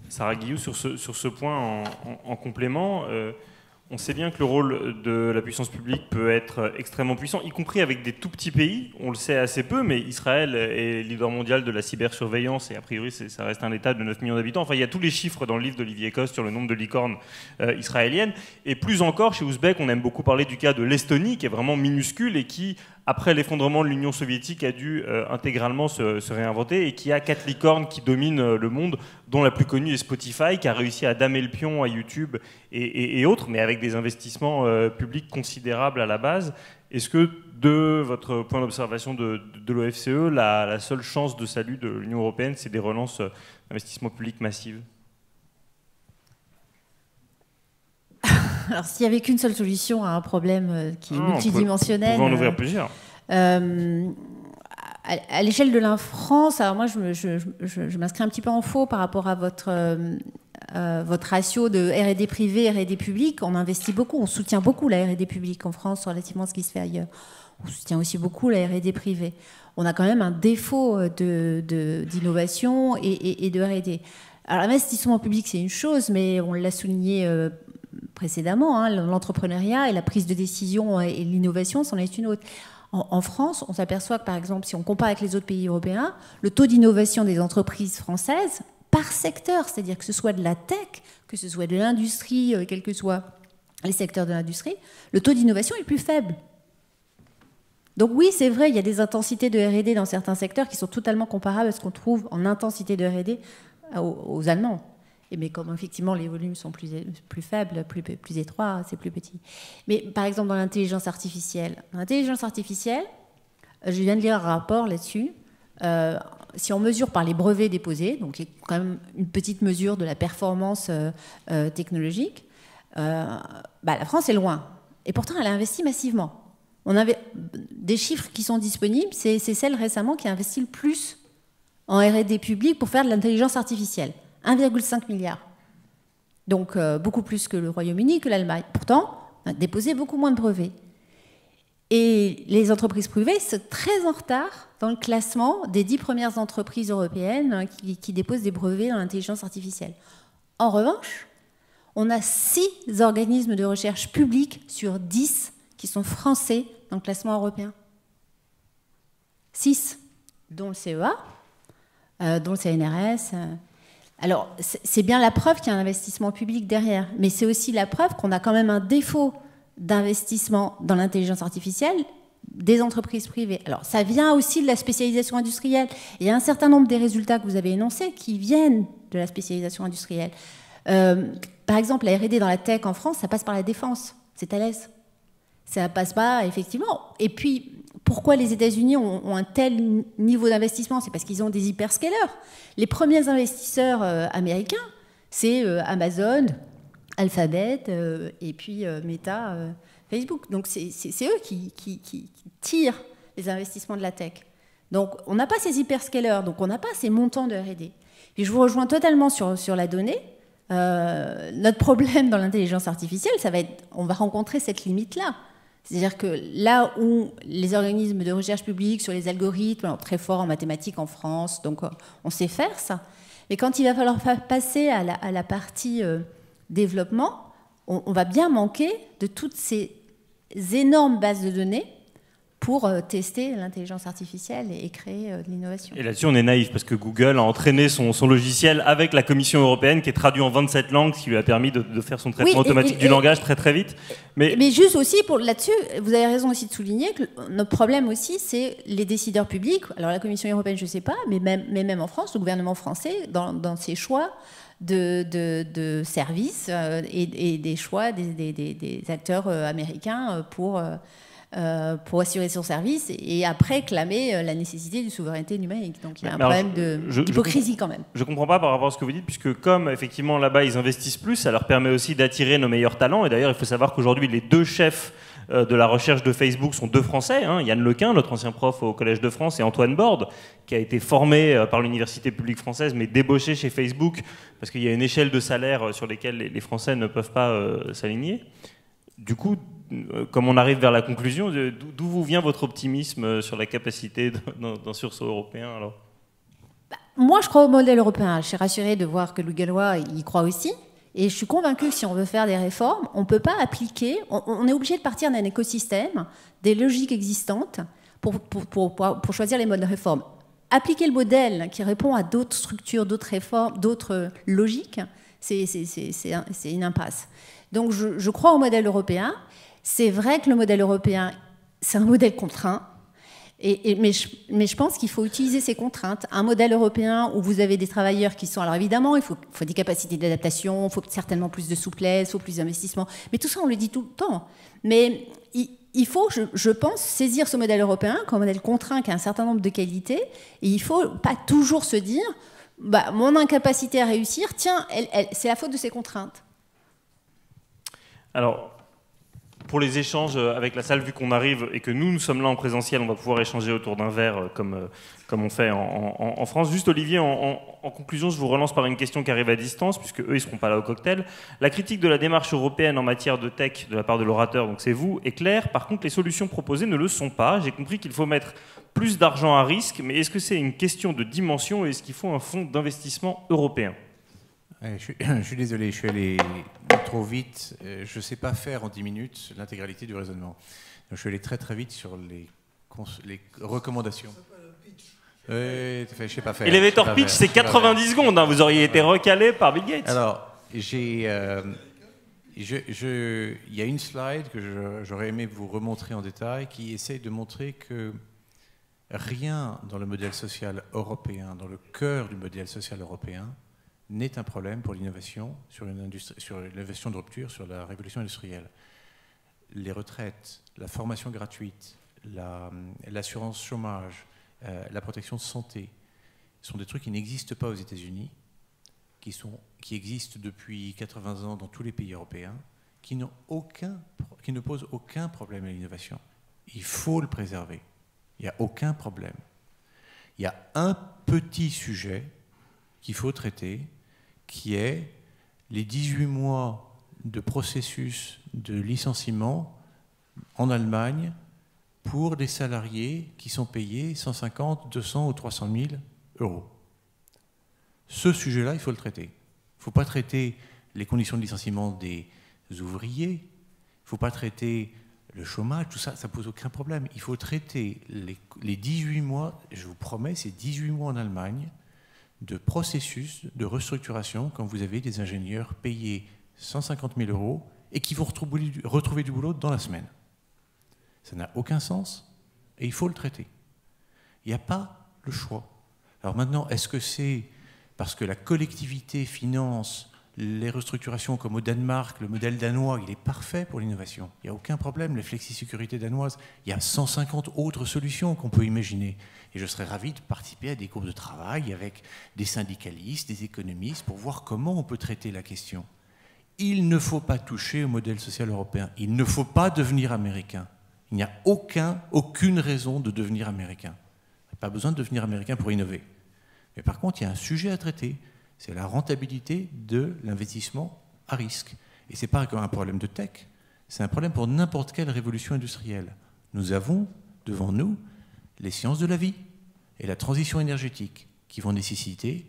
Sarah Guillou, sur ce point, en complément, on sait bien que le rôle de la puissance publique peut être extrêmement puissant, y compris avec des tout petits pays. On le sait assez peu, mais Israël est leader mondial de la cybersurveillance et a priori ça reste un État de 9 millions d'habitants. Enfin, il y a tous les chiffres dans le livre d'Olivier Coste sur le nombre de licornes israéliennes. Et plus encore, chez Ouzbek, on aime beaucoup parler du cas de l'Estonie, qui est vraiment minuscule et qui, après l'effondrement de l'Union soviétique, a dû intégralement se réinventer et qui a 4 licornes qui dominent le monde, dont la plus connue est Spotify, qui a réussi à damer le pion à YouTube et autres, mais avec des investissements publics considérables à la base. Est-ce que, de votre point d'observation de l'OFCE, la seule chance de salut de l'Union européenne, c'est des relances d'investissements publics massives ? Alors, s'il n'y avait qu'une seule solution à un problème qui est multidimensionnel... On peut en ouvrir plusieurs. À l'échelle de la France, alors moi, je m'inscris un petit peu en faux par rapport à votre ratio de R&D privé, R&D public. On investit beaucoup, on soutient beaucoup la R&D publique en France relativement à ce qui se fait ailleurs. On soutient aussi beaucoup la R&D privée. On a quand même un défaut d'innovation et de R&D. Alors, l'investissement public, c'est une chose, mais on l'a souligné précédemment, hein, l'entrepreneuriat et la prise de décision et l'innovation, c'en est une autre. En France, on s'aperçoit que, par exemple, si on compare avec les autres pays européens, le taux d'innovation des entreprises françaises, par secteur, c'est-à-dire que ce soit de la tech, que ce soit de l'industrie, quels que soient les secteurs de l'industrie, le taux d'innovation est plus faible. Donc oui, c'est vrai, il y a des intensités de R&D dans certains secteurs qui sont totalement comparables à ce qu'on trouve en intensité de R&D aux Allemands. Mais comme effectivement les volumes sont plus faibles, plus étroits, c'est plus petit. Mais par exemple dans l'intelligence artificielle, je viens de lire un rapport là-dessus. Si on mesure par les brevets déposés, donc il y a quand même une petite mesure de la performance technologique, la France est loin. Et pourtant, elle a investi massivement. On avait des chiffres qui sont disponibles, c'est celle récemment qui a investi le plus en R&D public pour faire de l'intelligence artificielle. 1,5 milliard. Donc beaucoup plus que le Royaume-Uni, que l'Allemagne. Pourtant, on a déposé beaucoup moins de brevets. Et les entreprises privées sont très en retard dans le classement des 10 premières entreprises européennes qui déposent des brevets dans l'intelligence artificielle. En revanche, on a 6 organismes de recherche publics sur 10 qui sont français dans le classement européen. 6, dont le CEA, dont le CNRS. Alors, c'est bien la preuve qu'il y a un investissement public derrière, mais c'est aussi la preuve qu'on a quand même un défaut d'investissement dans l'intelligence artificielle des entreprises privées. Alors, ça vient aussi de la spécialisation industrielle. Il y a un certain nombre des résultats que vous avez énoncés qui viennent de la spécialisation industrielle. Par exemple, la R&D dans la tech en France, ça passe par la défense. C'est Thales. Ça passe pas, effectivement. Et puis, pourquoi les États-Unis ont un tel niveau d'investissement? C'est parce qu'ils ont des hyperscalers. Les premiers investisseurs américains, c'est Amazon, Alphabet et puis Meta, Facebook. Donc c'est eux qui tirent les investissements de la tech. Donc on n'a pas ces hyperscalers, donc on n'a pas ces montants de R&D. Puis je vous rejoins totalement sur la donnée. Notre problème dans l'intelligence artificielle, ça va être, on va rencontrer cette limite-là. C'est-à-dire que là où les organismes de recherche publique sur les algorithmes, alors très forts en mathématiques en France, donc on sait faire ça, mais quand il va falloir passer à la partie développement, on va bien manquer de toutes ces énormes bases de données pour tester l'intelligence artificielle et créer de l'innovation. Et là-dessus, on est naïf, parce que Google a entraîné son logiciel avec la Commission européenne, qui est traduit en 27 langues, ce qui lui a permis de faire son traitement automatique du langage très très vite. Mais juste aussi, là-dessus, vous avez raison aussi de souligner que notre problème aussi, c'est les décideurs publics. Alors la Commission européenne, je ne sais pas, mais même en France, le gouvernement français, dans ses choix de services et des choix des acteurs américains pour assurer son service et après clamer la nécessité d'une souveraineté numérique. Donc il y a un problème d'hypocrisie quand même. Je ne comprends pas par rapport à ce que vous dites, puisque comme effectivement là-bas ils investissent plus, ça leur permet aussi d'attirer nos meilleurs talents. Et d'ailleurs il faut savoir qu'aujourd'hui les 2 chefs de la recherche de Facebook sont 2 Français, hein, Yann Lequin, notre ancien prof au Collège de France, et Antoine Borde, qui a été formé par l'Université publique française, mais débauché chez Facebook, parce qu'il y a une échelle de salaire sur lesquelles les Français ne peuvent pas s'aligner. Du coup, comme on arrive vers la conclusion, d'où vous vient votre optimisme sur la capacité d'un sursaut européen alors ? Moi, je crois au modèle européen. Je suis rassurée de voir que Louis Gallois y croit aussi. Et je suis convaincue que si on veut faire des réformes, on ne peut pas appliquer... On est obligé de partir d'un écosystème, des logiques existantes, pour choisir les modes de réforme. Appliquer le modèle qui répond à d'autres structures, d'autres réformes, d'autres logiques, c'est une impasse. Donc je crois au modèle européen. C'est vrai que le modèle européen, c'est un modèle contraint, mais je pense qu'il faut utiliser ces contraintes. Un modèle européen où vous avez des travailleurs qui sont... Alors évidemment, il faut des capacités d'adaptation, il faut certainement plus de souplesse, il faut plus d'investissement. Mais tout ça, on le dit tout le temps. Mais il faut, je pense, saisir ce modèle européen comme un modèle contraint qui a un certain nombre de qualités. Et il ne faut pas toujours se dire, mon incapacité à réussir, tiens, c'est la faute de ces contraintes. Alors... Pour les échanges avec la salle, vu qu'on arrive et que nous sommes là en présentiel, on va pouvoir échanger autour d'un verre comme on fait en France. Juste Olivier, en conclusion, je vous relance par une question qui arrive à distance, puisque eux, ils ne seront pas là au cocktail. La critique de la démarche européenne en matière de tech de la part de l'orateur, donc c'est vous, est claire. Par contre, les solutions proposées ne le sont pas. J'ai compris qu'il faut mettre plus d'argent à risque, mais est-ce que c'est une question de dimension et est-ce qu'il faut un fonds d'investissement européen ? Je suis désolé, je suis allé trop vite. Je ne sais pas faire en 10 minutes l'intégralité du raisonnement. Donc, je suis allé très très vite sur les recommandations. Je sais pas faire. Elevator pitch, c'est 90 secondes. Hein, vous auriez été recalé par Bill Gates. Alors, il y a une slide que j'aurais aimé vous remontrer en détail qui essaye de montrer que rien dans le modèle social européen, dans le cœur du modèle social européen, n'est un problème pour l'innovation sur l'innovation de rupture, sur la révolution industrielle. Les retraites, la formation gratuite, l'assurance chômage, la protection de santé sont des trucs qui n'existent pas aux États-Unis, qui existent depuis 80 ans dans tous les pays européens, qui ne posent aucun problème à l'innovation. Il faut le préserver. Il n'y a aucun problème. Il y a un petit sujet qu'il faut traiter, qui est les 18 mois de processus de licenciement en Allemagne pour des salariés qui sont payés 150, 200 ou 300 000 euros. Ce sujet-là, il faut le traiter. Il ne faut pas traiter les conditions de licenciement des ouvriers, il ne faut pas traiter le chômage, tout ça, ça ne pose aucun problème. Il faut traiter les 18 mois, je vous promets, c'est 18 mois en Allemagne, de processus de restructuration quand vous avez des ingénieurs payés 150 000 euros et qui vont retrouver du boulot dans la semaine. Ça n'a aucun sens et il faut le traiter. Il n'y a pas le choix. Alors maintenant, est-ce que c'est parce que la collectivité finance les restructurations comme au Danemark, le modèle danois, il est parfait pour l'innovation. Il n'y a aucun problème, les flexisécurités danoises. Il y a 150 autres solutions qu'on peut imaginer. Et je serais ravi de participer à des groupes de travail avec des syndicalistes, des économistes, pour voir comment on peut traiter la question. il ne faut pas toucher au modèle social européen. Il ne faut pas devenir américain. Il n'y a aucune raison de devenir américain. Il n'y a pas besoin de devenir américain pour innover. Mais par contre, il y a un sujet à traiter. C'est la rentabilité de l'investissement à risque. Et ce n'est pas un problème de tech, c'est un problème pour n'importe quelle révolution industrielle. Nous avons devant nous les sciences de la vie et la transition énergétique qui vont nécessiter,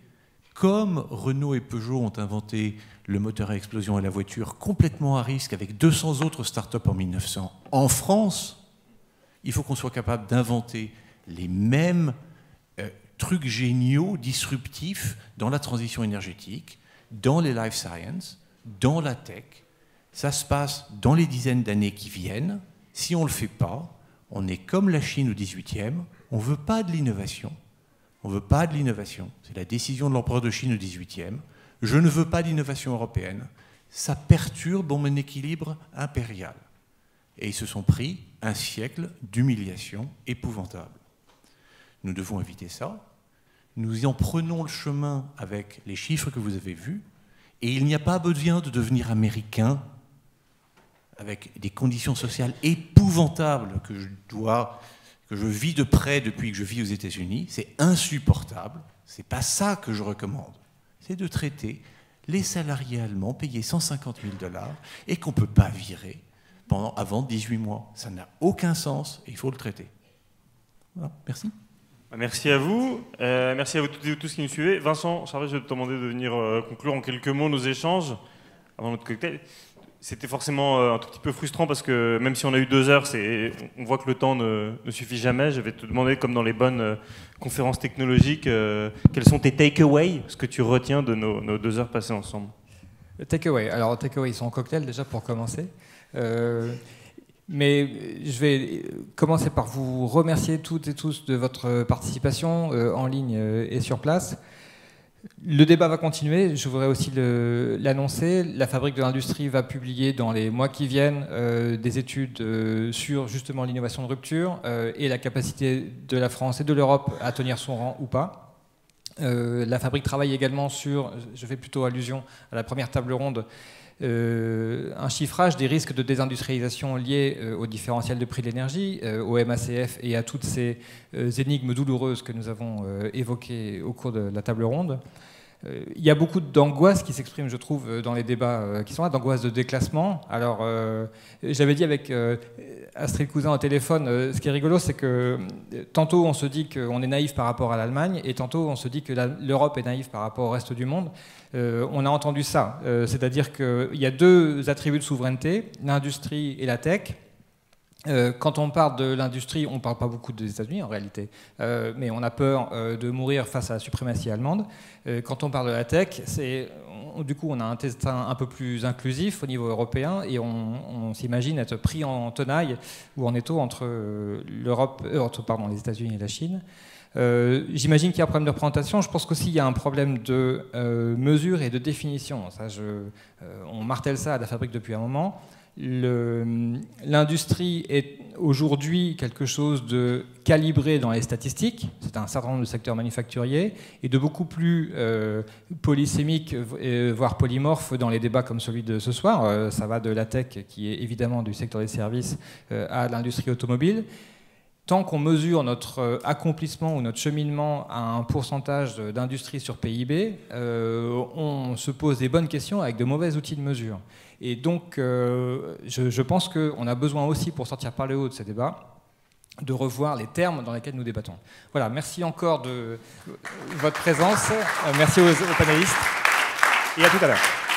comme Renault et Peugeot ont inventé le moteur à explosion et la voiture complètement à risque avec 200 autres startups en 1900, en France, il faut qu'on soit capable d'inventer les mêmes trucs géniaux, disruptifs dans la transition énergétique, dans les life sciences, dans la tech. Ça se passe dans les dizaines d'années qui viennent. Si on ne le fait pas, on est comme la Chine au 18e, on ne veut pas de l'innovation. On ne veut pas de l'innovation. C'est la décision de l'empereur de Chine au 18e. Je ne veux pas d'innovation européenne. Ça perturbe mon équilibre impérial. Et ils se sont pris un siècle d'humiliation épouvantable. Nous devons éviter ça. Nous en prenons le chemin avec les chiffres que vous avez vus. Et il n'y a pas besoin de devenir américain avec des conditions sociales épouvantables que je vis de près depuis que je vis aux États-Unis. C'est insupportable. Ce n'est pas ça que je recommande. C'est de traiter les salariés allemands payés 150 000 $ et qu'on ne peut pas virer avant 18 mois. Ça n'a aucun sens et il faut le traiter. Voilà, merci. Merci à vous. Merci à vous toutes et tous qui nous suivez. Vincent, Charvet, je vais te demander de venir conclure en quelques mots nos échanges avant notre cocktail. C'était forcément un tout petit peu frustrant parce que même si on a eu 2 heures, on voit que le temps ne suffit jamais. Je vais te demander, comme dans les bonnes conférences technologiques, quels sont tes take-away, ce que tu retiens de nos 2 heures passées ensemble. Take-away. Alors, take-away, ils sont en cocktail déjà pour commencer. Mais je vais commencer par vous remercier toutes et tous de votre participation en ligne et sur place. Le débat va continuer, je voudrais aussi l'annoncer. La Fabrique de l'Industrie va publier dans les mois qui viennent des études sur justement l'innovation de rupture et la capacité de la France et de l'Europe à tenir son rang ou pas. La Fabrique travaille également sur, je fais plutôt allusion à la première table ronde, un chiffrage des risques de désindustrialisation liés au différentiel de prix de l'énergie, au MACF et à toutes ces énigmes douloureuses que nous avons évoquées au cours de la table ronde. Il y a beaucoup d'angoisse qui s'exprime, je trouve, dans les débats qui sont là, d'angoisse de déclassement. Alors, j'avais dit avec Astrid Cousin au téléphone, ce qui est rigolo, c'est que tantôt on se dit qu'on est naïf par rapport à l'Allemagne, et tantôt on se dit que l'Europe est naïve par rapport au reste du monde. On a entendu ça, c'est-à-dire qu'il y a 2 attributs de souveraineté, l'industrie et la tech. Quand on parle de l'industrie, on ne parle pas beaucoup des États-Unis en réalité, mais on a peur de mourir face à la suprématie allemande. Quand on parle de la tech, du coup on a un destin un peu plus inclusif au niveau européen et on s'imagine être pris en tenaille ou en étau entre les États-Unis et la Chine. J'imagine qu'il y a un problème de représentation. Je pense qu'aussi il y a un problème de mesure et de définition. Ça, on martèle ça à la Fabrique depuis un moment. L'industrie est aujourd'hui quelque chose de calibré dans les statistiques, c'est un certain nombre de secteurs manufacturiers, et de beaucoup plus polysémique, voire polymorphe dans les débats comme celui de ce soir. Ça va de la tech, qui est évidemment du secteur des services, à l'industrie automobile. Tant qu'on mesure notre accomplissement ou notre cheminement à un pourcentage d'industrie sur PIB, on se pose des bonnes questions avec de mauvais outils de mesure. Et donc, je pense qu'on a besoin aussi, pour sortir par le haut de ces débats, de revoir les termes dans lesquels nous débattons. Voilà, merci encore de votre présence. Merci aux panélistes. Et à tout à l'heure.